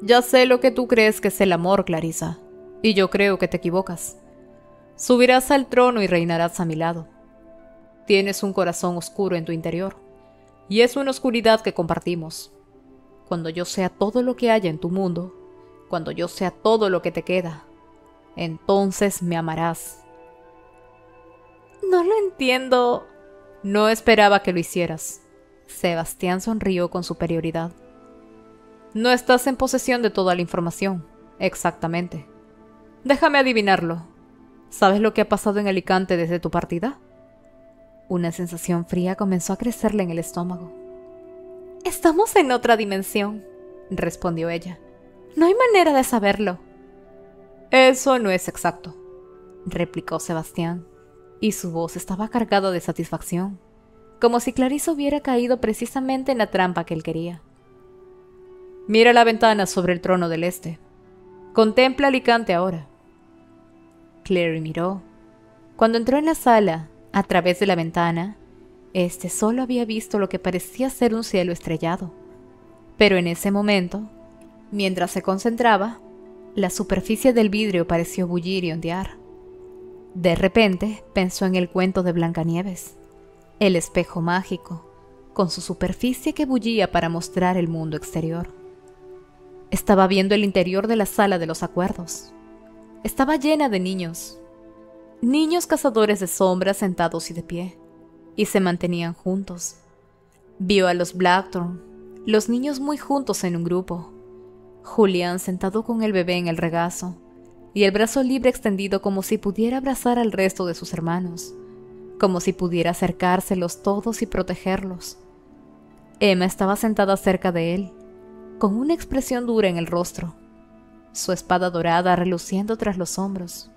Ya sé lo que tú crees que es el amor, Clarissa, y yo creo que te equivocas. Subirás al trono y reinarás a mi lado. Tienes un corazón oscuro en tu interior, y es una oscuridad que compartimos. Cuando yo sea todo lo que haya en tu mundo, cuando yo sea todo lo que te queda, entonces me amarás. No lo entiendo. No esperaba que lo hicieras. Sebastián sonrió con superioridad. No estás en posesión de toda la información, exactamente. Déjame adivinarlo. ¿Sabes lo que ha pasado en Alicante desde tu partida? Una sensación fría comenzó a crecerle en el estómago. Estamos en otra dimensión, respondió ella. No hay manera de saberlo. Eso no es exacto, replicó Sebastián, y su voz estaba cargada de satisfacción, como si Clarissa hubiera caído precisamente en la trampa que él quería. Mira la ventana sobre el trono del este. Contempla Alicante ahora. Clary miró. Cuando entró en la sala, a través de la ventana, solo había visto lo que parecía ser un cielo estrellado. Pero en ese momento, mientras se concentraba, la superficie del vidrio pareció bullir y ondear. De repente pensó en el cuento de Blancanieves, el espejo mágico, con su superficie que bullía para mostrar el mundo exterior. Estaba viendo el interior de la sala de los acuerdos. Estaba llena de niños. Niños cazadores de sombras sentados y de pie, y se mantenían juntos. Vio a los Blackthorn, los niños muy juntos en un grupo. Julián sentado con el bebé en el regazo, y el brazo libre extendido como si pudiera abrazar al resto de sus hermanos, como si pudiera acercárselos todos y protegerlos. Emma estaba sentada cerca de él, con una expresión dura en el rostro, su espada dorada reluciendo tras los hombros.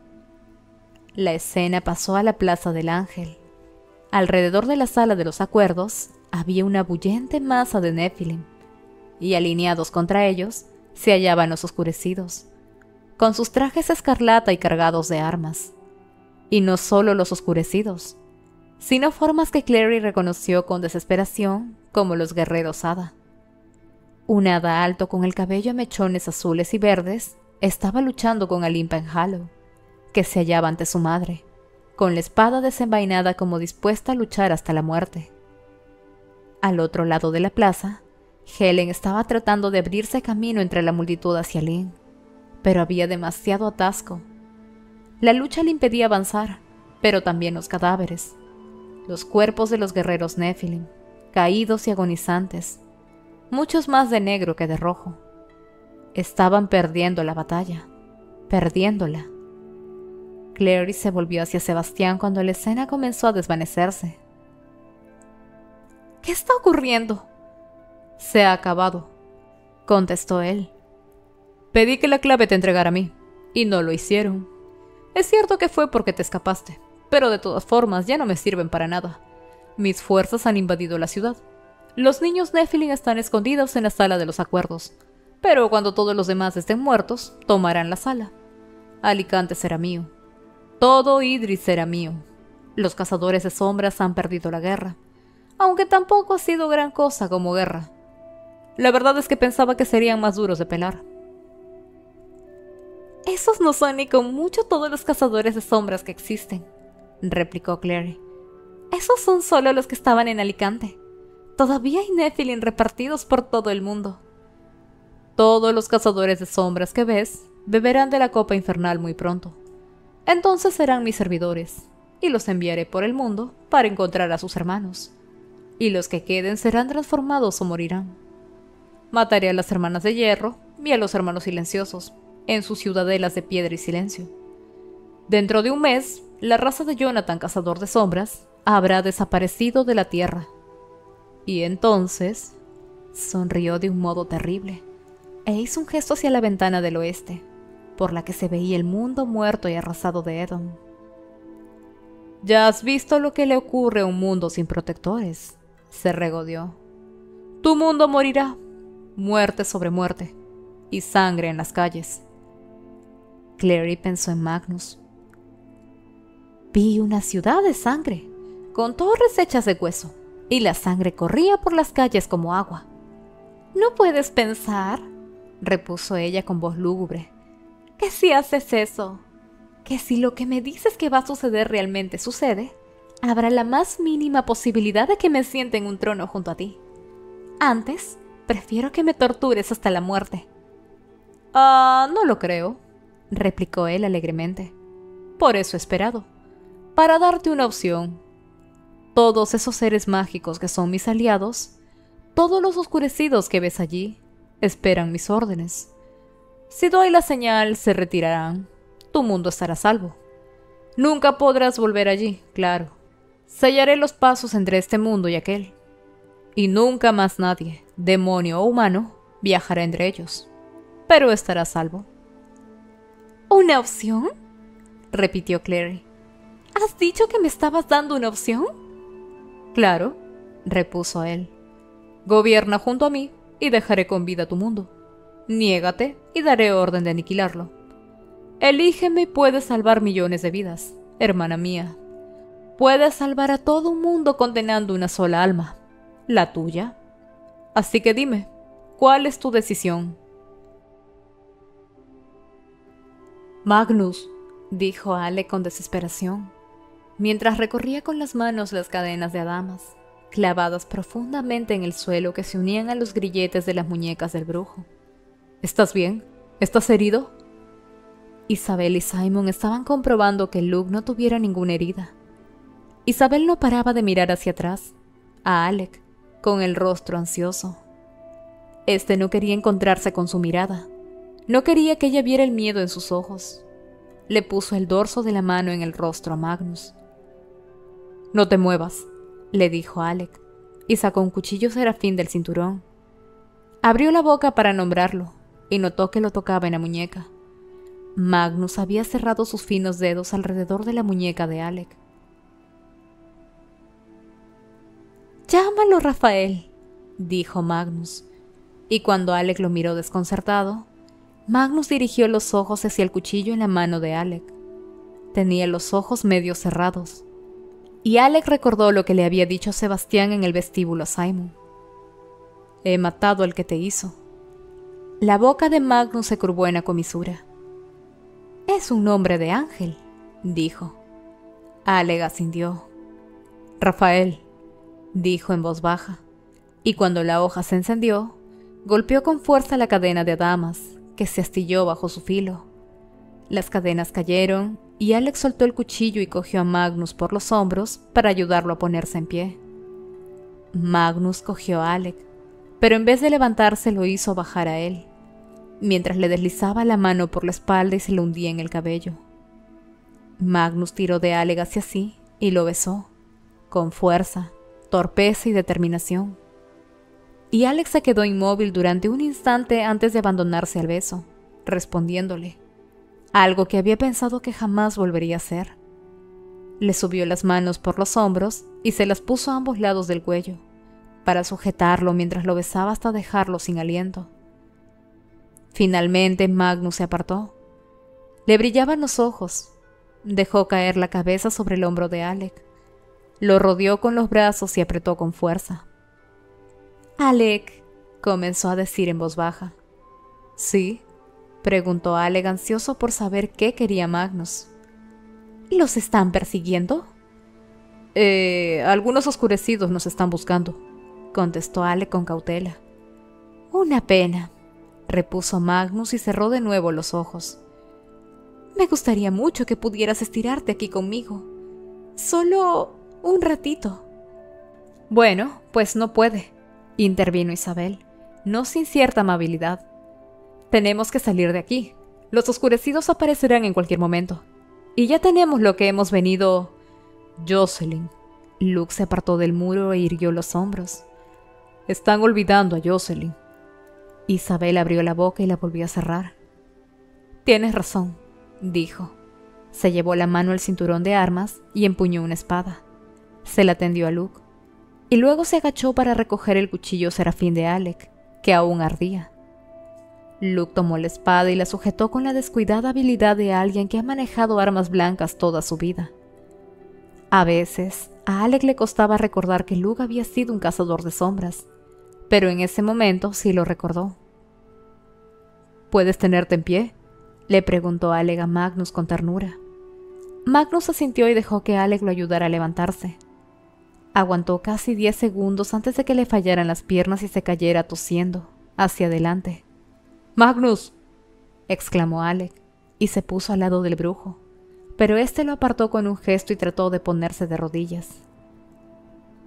La escena pasó a la Plaza del Ángel. Alrededor de la sala de los acuerdos había una bullente masa de Nephilim, y alineados contra ellos se hallaban los oscurecidos, con sus trajes escarlata y cargados de armas. Y no solo los oscurecidos, sino formas que Clary reconoció con desesperación como los guerreros hada. Un hada alto con el cabello a mechones azules y verdes estaba luchando con Alim Penhallow, que se hallaba ante su madre, con la espada desenvainada como dispuesta a luchar hasta la muerte. Al otro lado de la plaza, Helen estaba tratando de abrirse camino entre la multitud hacia Lynn, pero había demasiado atasco. La lucha le impedía avanzar, pero también los cadáveres, los cuerpos de los guerreros Nephilim, caídos y agonizantes, muchos más de negro que de rojo. Estaban perdiendo la batalla, perdiéndola. Clary se volvió hacia Sebastián cuando la escena comenzó a desvanecerse. ¿Qué está ocurriendo? Se ha acabado, contestó él. Pedí que la clave te entregara a mí, y no lo hicieron. Es cierto que fue porque te escapaste, pero de todas formas ya no me sirven para nada. Mis fuerzas han invadido la ciudad. Los niños Nephilim están escondidos en la sala de los acuerdos, pero cuando todos los demás estén muertos, tomarán la sala. Alicante será mío. Todo Idris será mío. Los cazadores de sombras han perdido la guerra. aunque tampoco ha sido gran cosa como guerra. La verdad es que pensaba que serían más duros de pelar. Esos no son ni con mucho todos los cazadores de sombras que existen, replicó Clary. Esos son solo los que estaban en Alicante. Todavía hay Nephilim repartidos por todo el mundo. Todos los cazadores de sombras que ves beberán de la copa infernal muy pronto. Entonces serán mis servidores, y los enviaré por el mundo para encontrar a sus hermanos. Y los que queden serán transformados o morirán. Mataré a las hermanas de hierro y a los hermanos silenciosos, en sus ciudadelas de piedra y silencio. Dentro de un mes, la raza de Jonathan, cazador de sombras, habrá desaparecido de la tierra. Y entonces, sonrió de un modo terrible, e hizo un gesto hacia la ventana del oeste, por la que se veía el mundo muerto y arrasado de Edom. «Ya has visto lo que le ocurre a un mundo sin protectores», se regodeó. «Tu mundo morirá, muerte sobre muerte, y sangre en las calles». Clary pensó en Magnus. «Vi una ciudad de sangre, con torres hechas de hueso, y la sangre corría por las calles como agua». «¿No puedes pensar», repuso ella con voz lúgubre, «que si haces eso, que si lo que me dices que va a suceder realmente sucede, habrá la más mínima posibilidad de que me siente en un trono junto a ti? Antes, prefiero que me tortures hasta la muerte». «Ah, no lo creo», replicó él alegremente. «Por eso he esperado, para darte una opción. Todos esos seres mágicos que son mis aliados, todos los oscurecidos que ves allí, esperan mis órdenes. Si doy la señal, se retirarán. Tu mundo estará a salvo. Nunca podrás volver allí, claro. Sellaré los pasos entre este mundo y aquel. Y nunca más nadie, demonio o humano, viajará entre ellos. Pero estará a salvo». «¿Una opción?», repitió Clary. «¿Has dicho que me estabas dando una opción?». «Claro», repuso él. «Gobierna junto a mí y dejaré con vida tu mundo. Niégate y daré orden de aniquilarlo. Elígeme y puedes salvar millones de vidas, hermana mía. Puedes salvar a todo un mundo condenando una sola alma, la tuya. Así que dime, ¿cuál es tu decisión?». «Magnus», dijo Alec con desesperación, mientras recorría con las manos las cadenas de adamas, clavadas profundamente en el suelo que se unían a los grilletes de las muñecas del brujo. «¿Estás bien? ¿Estás herido?». Isabel y Simon estaban comprobando que Luke no tuviera ninguna herida. Isabel no paraba de mirar hacia atrás, a Alec, con el rostro ansioso. Este no quería encontrarse con su mirada. No quería que ella viera el miedo en sus ojos. Le puso el dorso de la mano en el rostro a Magnus. «No te muevas», le dijo Alec, y sacó un cuchillo serafín del cinturón. Abrió la boca para nombrarlo, y notó que lo tocaba en la muñeca. Magnus había cerrado sus finos dedos alrededor de la muñeca de Alec. «Llámalo, Rafael», dijo Magnus, y cuando Alec lo miró desconcertado, Magnus dirigió los ojos hacia el cuchillo en la mano de Alec. Tenía los ojos medio cerrados, y Alec recordó lo que le había dicho Sebastián en el vestíbulo a Simon. «He matado al que te hizo». La boca de Magnus se curvó en la comisura. «Es un nombre de ángel», dijo. Alec asintió. «Rafael», dijo en voz baja, y cuando la hoja se encendió, golpeó con fuerza la cadena de adamas, que se astilló bajo su filo. Las cadenas cayeron, y Alec soltó el cuchillo y cogió a Magnus por los hombros para ayudarlo a ponerse en pie. Magnus cogió a Alec, pero en vez de levantarse lo hizo bajar a él, mientras le deslizaba la mano por la espalda y se lo hundía en el cabello. Magnus tiró de Alec hacia sí y lo besó, con fuerza, torpeza y determinación. Y Alec se quedó inmóvil durante un instante antes de abandonarse al beso, respondiéndole, algo que había pensado que jamás volvería a hacer. Le subió las manos por los hombros y se las puso a ambos lados del cuello, para sujetarlo mientras lo besaba hasta dejarlo sin aliento. Finalmente Magnus se apartó. Le brillaban los ojos. Dejó caer la cabeza sobre el hombro de Alec. Lo rodeó con los brazos y apretó con fuerza. «Alec», comenzó a decir en voz baja. «¿Sí?», preguntó Alec, ansioso por saber qué quería Magnus. «¿Los están persiguiendo?» Algunos oscurecidos nos están buscando», contestó Alec con cautela. «Una pena», repuso Magnus y cerró de nuevo los ojos. «Me gustaría mucho que pudieras estirarte aquí conmigo. Solo un ratito». «Bueno, pues no puede», intervino Isabel, no sin cierta amabilidad. «Tenemos que salir de aquí. Los oscurecidos aparecerán en cualquier momento. Y ya tenemos lo que hemos venido...» «Jocelyn». Luke se apartó del muro e irguió los hombros. «Están olvidando a Jocelyn». Isabel abrió la boca y la volvió a cerrar. «Tienes razón», dijo. Se llevó la mano al cinturón de armas y empuñó una espada. Se la tendió a Luke, y luego se agachó para recoger el cuchillo serafín de Alec, que aún ardía. Luke tomó la espada y la sujetó con la descuidada habilidad de alguien que ha manejado armas blancas toda su vida. A veces, a Alec le costaba recordar que Luke había sido un cazador de sombras, pero en ese momento sí lo recordó. «¿Puedes tenerte en pie?», le preguntó Alec a Magnus con ternura. Magnus asintió y dejó que Alec lo ayudara a levantarse. Aguantó casi 10 segundos antes de que le fallaran las piernas y se cayera tosiendo, hacia adelante. «¡Magnus!», exclamó Alec, y se puso al lado del brujo, pero éste lo apartó con un gesto y trató de ponerse de rodillas.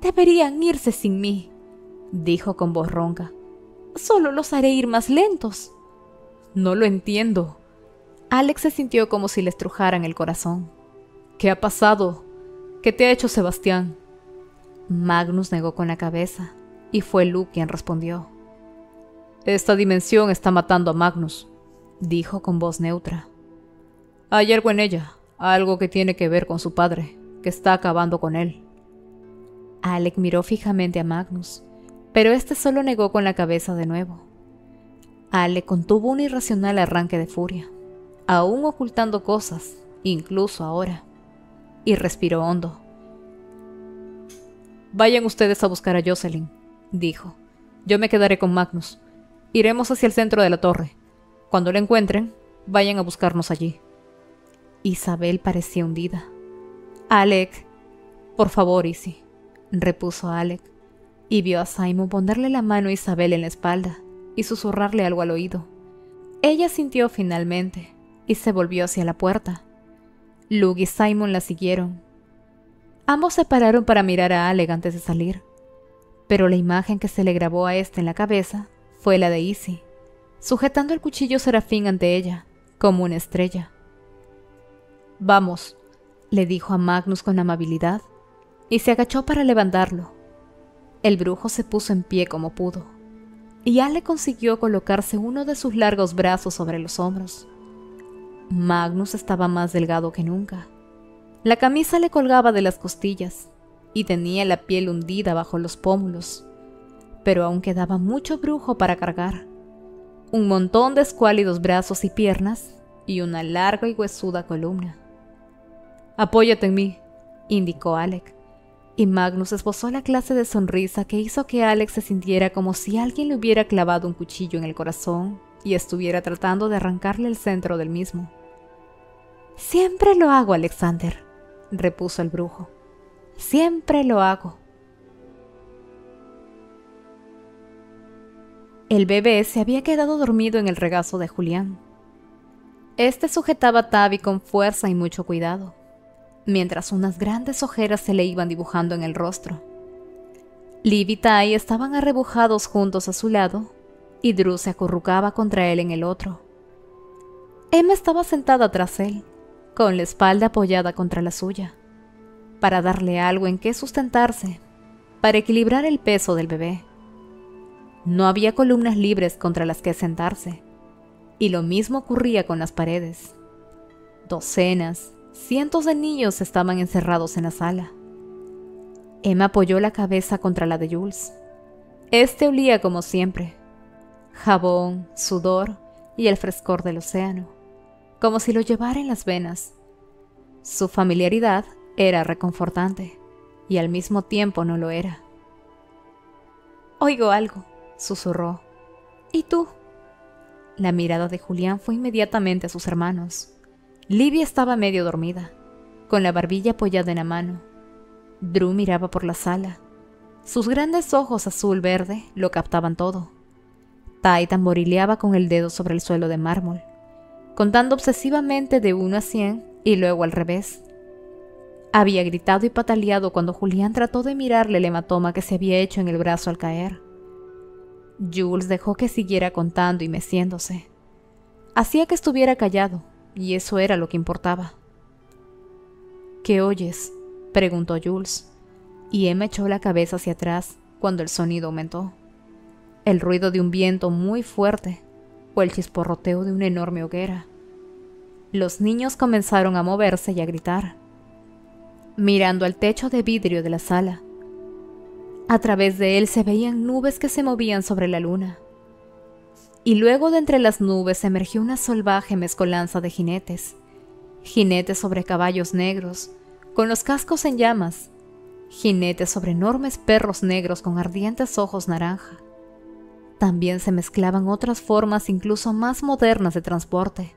«Deberían irse sin mí», dijo con voz ronca. «Solo los haré ir más lentos». «No lo entiendo». Alex se sintió como si le estrujaran el corazón. «¿Qué ha pasado? ¿Qué te ha hecho Sebastián?». Magnus negó con la cabeza, y fue Luke quien respondió. «Esta dimensión está matando a Magnus», dijo con voz neutra. «Hay algo en ella, algo que tiene que ver con su padre, que está acabando con él». Alec miró fijamente a Magnus, pero este solo negó con la cabeza de nuevo. Alec contuvo un irracional arranque de furia, aún ocultando cosas, incluso ahora, y respiró hondo. «Vayan ustedes a buscar a Jocelyn», dijo. «Yo me quedaré con Magnus. Iremos hacia el centro de la torre. Cuando la encuentren, vayan a buscarnos allí». Isabel parecía hundida. «Alec, por favor, Izzy», repuso Alec, y vio a Simon ponerle la mano a Isabel en la espalda y susurrarle algo al oído. Ella sintió finalmente y se volvió hacia la puerta. Luke y Simon la siguieron. Ambos se pararon para mirar a Alec antes de salir, pero la imagen que se le grabó a este en la cabeza fue la de Izzy, sujetando el cuchillo serafín ante ella, como una estrella. «Vamos», le dijo a Magnus con amabilidad, y se agachó para levantarlo. El brujo se puso en pie como pudo, y Alec consiguió colocarse uno de sus largos brazos sobre los hombros. Magnus estaba más delgado que nunca. La camisa le colgaba de las costillas, y tenía la piel hundida bajo los pómulos, pero aún quedaba mucho brujo para cargar. Un montón de escuálidos brazos y piernas, y una larga y huesuda columna. «Apóyate en mí», indicó Alec, y Magnus esbozó la clase de sonrisa que hizo que Alec se sintiera como si alguien le hubiera clavado un cuchillo en el corazón y estuviera tratando de arrancarle el centro del mismo. «Siempre lo hago, Alexander», repuso el brujo. «Siempre lo hago». El bebé se había quedado dormido en el regazo de Julián. Este sujetaba a Tabby con fuerza y mucho cuidado, mientras unas grandes ojeras se le iban dibujando en el rostro. Liv y Tai estaban arrebujados juntos a su lado, y Drew se acurrucaba contra él en el otro. Emma estaba sentada tras él, con la espalda apoyada contra la suya, para darle algo en que sustentarse, para equilibrar el peso del bebé. No había columnas libres contra las que sentarse, y lo mismo ocurría con las paredes. Docenas, cientos de niños estaban encerrados en la sala. Emma apoyó la cabeza contra la de Jules. Este olía como siempre: jabón, sudor y el frescor del océano, como si lo llevara en las venas. Su familiaridad era reconfortante. y al mismo tiempo no lo era. «Oigo algo», susurró. «¿Y tú?» La mirada de Julián fue inmediatamente a sus hermanos. Livia estaba medio dormida, con la barbilla apoyada en la mano. Drew miraba por la sala. Sus grandes ojos azul-verde lo captaban todo. Ty tamborileaba con el dedo sobre el suelo de mármol, contando obsesivamente de 1 a 100 y luego al revés. Había gritado y pataleado cuando Julián trató de mirarle el hematoma que se había hecho en el brazo al caer. Jules dejó que siguiera contando y meciéndose. Hacía que estuviera callado, y eso era lo que importaba. «¿Qué oyes?», preguntó Jules, y Emma echó la cabeza hacia atrás cuando el sonido aumentó. El ruido de un viento muy fuerte o el chisporroteo de una enorme hoguera. Los niños comenzaron a moverse y a gritar, mirando al techo de vidrio de la sala. A través de él se veían nubes que se movían sobre la luna. Y luego de entre las nubes emergió una salvaje mezcolanza de jinetes. Jinetes sobre caballos negros, con los cascos en llamas. Jinetes sobre enormes perros negros con ardientes ojos naranja. También se mezclaban otras formas incluso más modernas de transporte.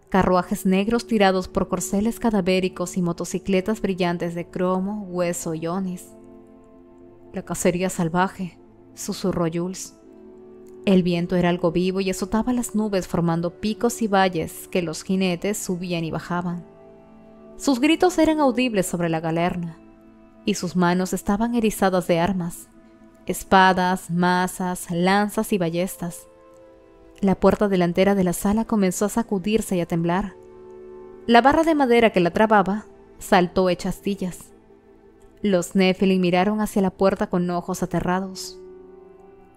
Carruajes negros tirados por corceles cadavéricos y motocicletas brillantes de cromo, hueso y onis. «La cacería salvaje», susurró Jules. El viento era algo vivo y azotaba las nubes formando picos y valles que los jinetes subían y bajaban. Sus gritos eran audibles sobre la galerna, y sus manos estaban erizadas de armas, espadas, mazas, lanzas y ballestas. La puerta delantera de la sala comenzó a sacudirse y a temblar. La barra de madera que la trababa saltó hecha astillas. Los Nephilim miraron hacia la puerta con ojos aterrados.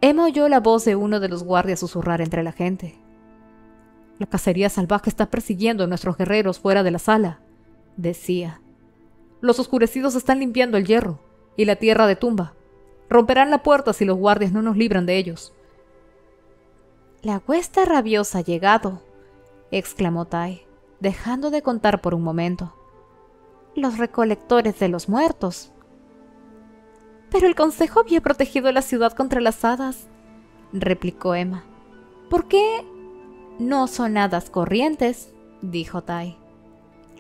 Emma oyó la voz de uno de los guardias susurrar entre la gente. «La cacería salvaje está persiguiendo a nuestros guerreros fuera de la sala», decía. «Los oscurecidos están limpiando el hierro y la tierra de tumba. Romperán la puerta si los guardias no nos libran de ellos». «La hueste rabiosa ha llegado», exclamó Ty, dejando de contar por un momento. «Los recolectores de los muertos». «Pero el consejo había protegido la ciudad contra las hadas», replicó Emma. «¿Por qué?» «No son hadas corrientes», dijo Ty.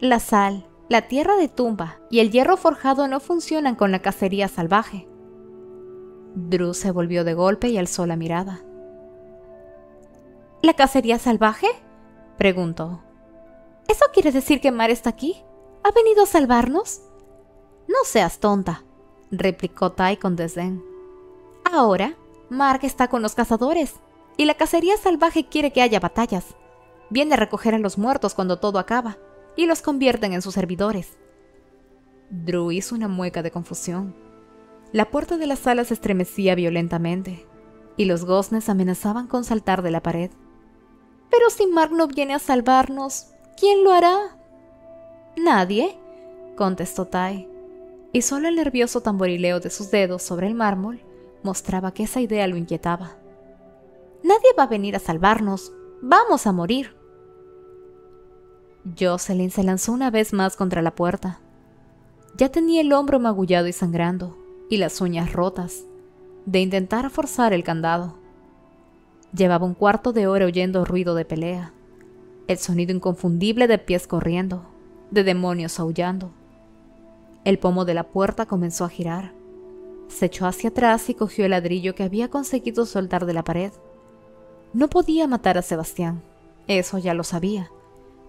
«La sal, la tierra de tumba y el hierro forjado no funcionan con la cacería salvaje». Drew se volvió de golpe y alzó la mirada. «¿La cacería salvaje?», preguntó. «¿Eso quiere decir que Mar está aquí? ¿Ha venido a salvarnos?» «No seas tonta», replicó Ty con desdén. «Ahora, Mark está con los cazadores, y la cacería salvaje quiere que haya batallas. Viene a recoger a los muertos cuando todo acaba, y los convierten en sus servidores». Drew hizo una mueca de confusión. La puerta de la sala se estremecía violentamente, y los goznes amenazaban con saltar de la pared. «Pero si Mark no viene a salvarnos, ¿quién lo hará?» «Nadie», contestó Ty, y solo el nervioso tamborileo de sus dedos sobre el mármol mostraba que esa idea lo inquietaba. «Nadie va a venir a salvarnos. Vamos a morir». Jocelyn se lanzó una vez más contra la puerta. Ya tenía el hombro magullado y sangrando, y las uñas rotas, de intentar forzar el candado. Llevaba un cuarto de hora oyendo ruido de pelea, el sonido inconfundible de pies corriendo, de demonios aullando. El pomo de la puerta comenzó a girar. Se echó hacia atrás y cogió el ladrillo que había conseguido soltar de la pared. No podía matar a Sebastián, eso ya lo sabía,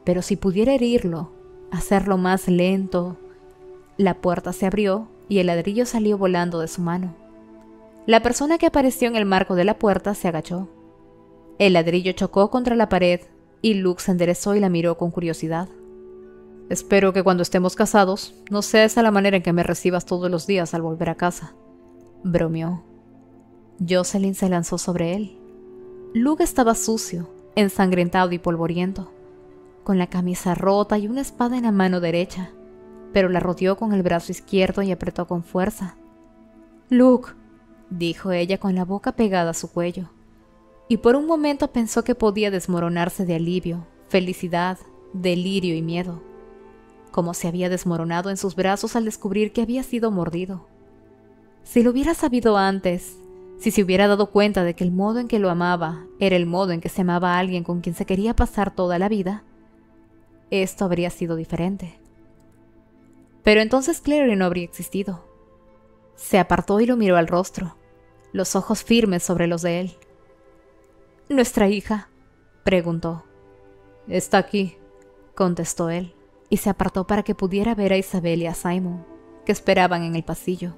pero si pudiera herirlo, hacerlo más lento. La puerta se abrió y el ladrillo salió volando de su mano. La persona que apareció en el marco de la puerta se agachó. El ladrillo chocó contra la pared y Luke se enderezó y la miró con curiosidad. «Espero que cuando estemos casados no sea esa la manera en que me recibas todos los días al volver a casa», bromeó. Jocelyn se lanzó sobre él. Luke estaba sucio, ensangrentado y polvoriento, con la camisa rota y una espada en la mano derecha, pero la rodeó con el brazo izquierdo y apretó con fuerza. «Luke», dijo ella con la boca pegada a su cuello, y por un momento pensó que podía desmoronarse de alivio, felicidad, delirio y miedo. como se había desmoronado en sus brazos al descubrir que había sido mordido. Si lo hubiera sabido antes, si se hubiera dado cuenta de que el modo en que lo amaba era el modo en que se amaba a alguien con quien se quería pasar toda la vida, esto habría sido diferente. Pero entonces Clary no habría existido. Se apartó y lo miró al rostro, los ojos firmes sobre los de él. «¿Nuestra hija?», preguntó. «Está aquí», contestó él, y se apartó para que pudiera ver a Isabel y a Simon, que esperaban en el pasillo.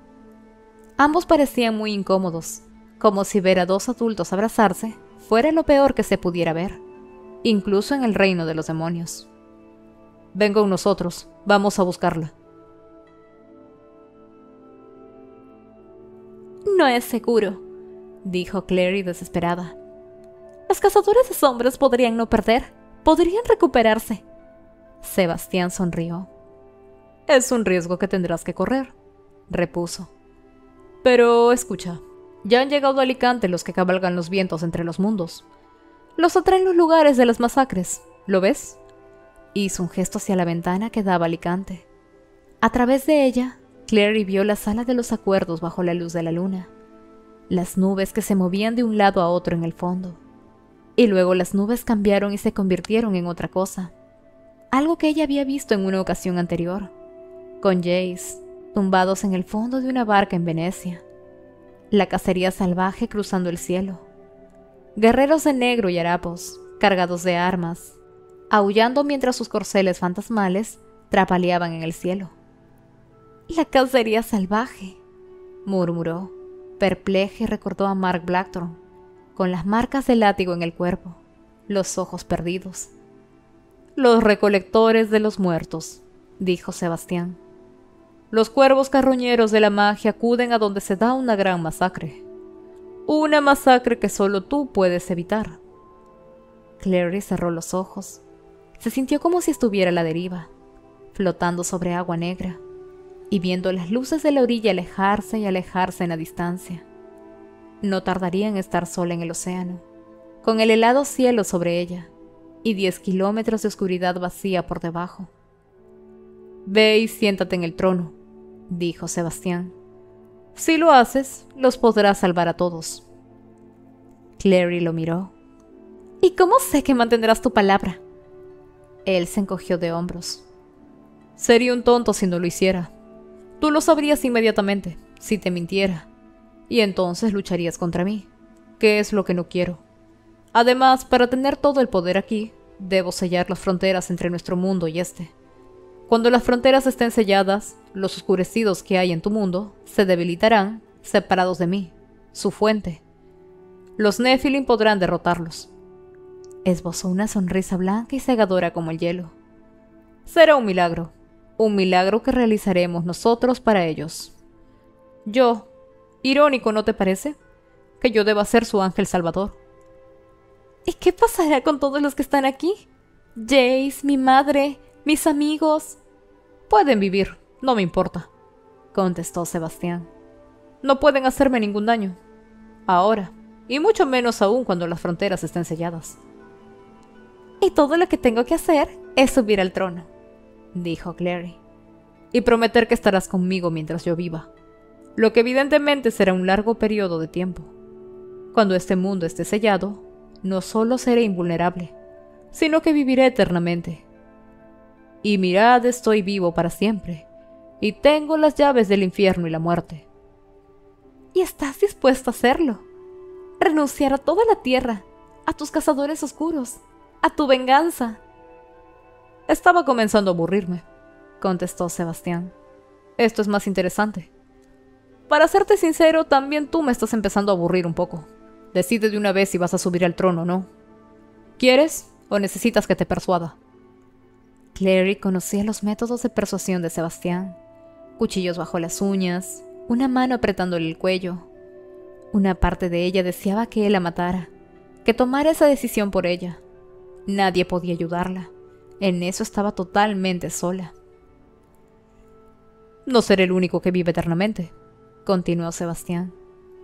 Ambos parecían muy incómodos, como si ver a dos adultos abrazarse fuera lo peor que se pudiera ver, incluso en el reino de los demonios. «Ven con nosotros, vamos a buscarla». «No es seguro», dijo Clary desesperada. «Los cazadores de sombras podrían no perder, podrían recuperarse». Sebastián sonrió. «Es un riesgo que tendrás que correr», repuso. «Pero escucha, ya han llegado a Alicante los que cabalgan los vientos entre los mundos. Los atraen los lugares de las masacres, ¿lo ves?». Hizo un gesto hacia la ventana que daba a Alicante. A través de ella, Clary vio la sala de los acuerdos bajo la luz de la luna, las nubes que se movían de un lado a otro en el fondo. Y luego las nubes cambiaron y se convirtieron en otra cosa, algo que ella había visto en una ocasión anterior, con Jace, tumbados en el fondo de una barca en Venecia, la cacería salvaje cruzando el cielo, guerreros de negro y harapos, cargados de armas, aullando mientras sus corceles fantasmales trapaleaban en el cielo. «La cacería salvaje», murmuró, perpleja, y recordó a Mark Blackthorne, con las marcas de látigo en el cuerpo, los ojos perdidos. «Los recolectores de los muertos», dijo Sebastián. «Los cuervos carroñeros de la magia acuden a donde se da una gran masacre. Una masacre que solo tú puedes evitar». Clary cerró los ojos. Se sintió como si estuviera a la deriva, flotando sobre agua negra, y viendo las luces de la orilla alejarse y alejarse en la distancia. No tardaría en estar sola en el océano, con el helado cielo sobre ella, y 10 kilómetros de oscuridad vacía por debajo. «Ve y siéntate en el trono», dijo Sebastián. «Si lo haces, los podrás salvar a todos». Clary lo miró. «¿Y cómo sé que mantendrás tu palabra?». Él se encogió de hombros. «Sería un tonto si no lo hiciera. Tú lo sabrías inmediatamente, si te mintiera, y entonces lucharías contra mí, que es lo que no quiero. Además, para tener todo el poder aquí, debo sellar las fronteras entre nuestro mundo y este. Cuando las fronteras estén selladas, los oscurecidos que hay en tu mundo se debilitarán, separados de mí, su fuente. Los Nephilim podrán derrotarlos». Esbozó una sonrisa blanca y cegadora como el hielo. «Será un milagro que realizaremos nosotros para ellos. Yo, irónico, ¿no te parece? Que yo deba ser su ángel salvador». «¿Y qué pasará con todos los que están aquí? Jace, mi madre, mis amigos». «Pueden vivir, no me importa», contestó Sebastián. «No pueden hacerme ningún daño. Ahora, y mucho menos aún cuando las fronteras estén selladas». «Y todo lo que tengo que hacer es subir al trono», dijo Clary. «Y prometer que estarás conmigo mientras yo viva, lo que evidentemente será un largo periodo de tiempo. Cuando este mundo esté sellado, no solo seré invulnerable, sino que viviré eternamente. Y mirad, estoy vivo para siempre, y tengo las llaves del infierno y la muerte». «¿Y estás dispuesto a hacerlo? Renunciar a toda la tierra, a tus cazadores oscuros, a tu venganza». «Estaba comenzando a aburrirme», contestó Sebastián. «Esto es más interesante. Para serte sincero, también tú me estás empezando a aburrir un poco. Decide de una vez si vas a subir al trono o no. ¿Quieres o necesitas que te persuada?» Clary conocía los métodos de persuasión de Sebastián. Cuchillos bajo las uñas, una mano apretándole el cuello. Una parte de ella deseaba que él la matara, que tomara esa decisión por ella. Nadie podía ayudarla. En eso estaba totalmente sola. «No seré el único que vive eternamente», continuó Sebastián,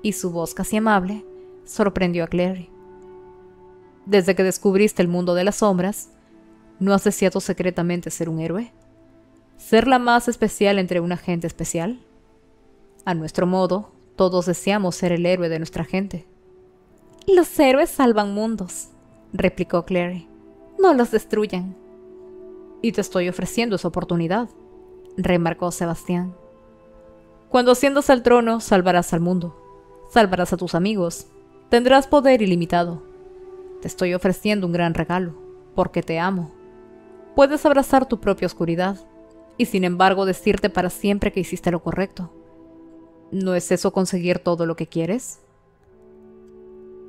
y su voz casi amable sorprendió a Clary. «Desde que descubriste el mundo de las sombras, ¿no has deseado secretamente ser un héroe? ¿Ser la más especial entre una gente especial? A nuestro modo, todos deseamos ser el héroe de nuestra gente. Los héroes salvan mundos, replicó Clary. No los destruyan. Y te estoy ofreciendo esa oportunidad, remarcó Sebastián. Cuando asciendas al trono, salvarás al mundo. Salvarás a tus amigos. Tendrás poder ilimitado. Te estoy ofreciendo un gran regalo, porque te amo. Puedes abrazar tu propia oscuridad, y sin embargo decirte para siempre que hiciste lo correcto. ¿No es eso conseguir todo lo que quieres?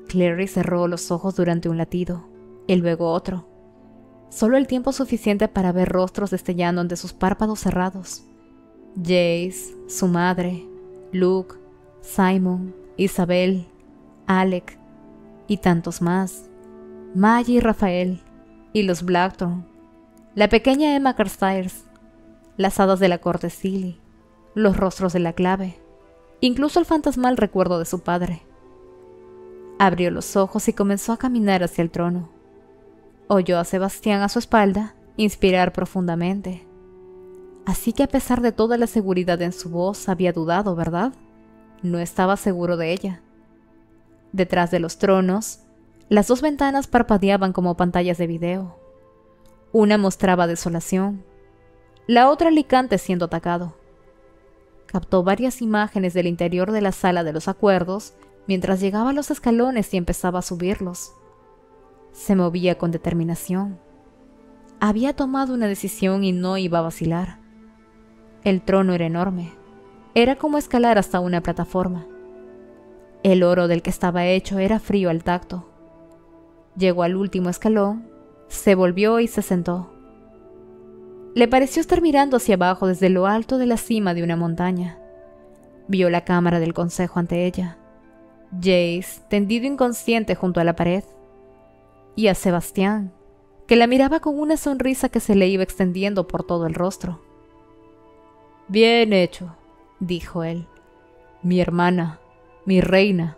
Clary cerró los ojos durante un latido, y luego otro. Solo el tiempo suficiente para ver rostros destellando ante sus párpados cerrados. Jace, su madre, Luke, Simon, Isabel, Alec, y tantos más. Maggie y Rafael, y los Blackthorne, la pequeña Emma Carstairs, las hadas de la corte Silly, los rostros de la clave, incluso el fantasmal recuerdo de su padre. Abrió los ojos y comenzó a caminar hacia el trono. Oyó a Sebastián a su espalda inspirar profundamente. Así que a pesar de toda la seguridad en su voz, había dudado, ¿verdad? No estaba seguro de ella. Detrás de los tronos, las dos ventanas parpadeaban como pantallas de video. Una mostraba desolación, la otra Alicante siendo atacado. Captó varias imágenes del interior de la sala de los acuerdos mientras llegaba a los escalones y empezaba a subirlos. Se movía con determinación. Había tomado una decisión y no iba a vacilar. El trono era enorme. Era como escalar hasta una plataforma. El oro del que estaba hecho era frío al tacto. Llegó al último escalón, se volvió y se sentó. Le pareció estar mirando hacia abajo desde lo alto de la cima de una montaña. Vio la cámara del consejo ante ella, Jace tendido inconsciente junto a la pared, y a Sebastián, que la miraba con una sonrisa que se le iba extendiendo por todo el rostro. «Bien hecho», dijo él. «Mi hermana, mi reina».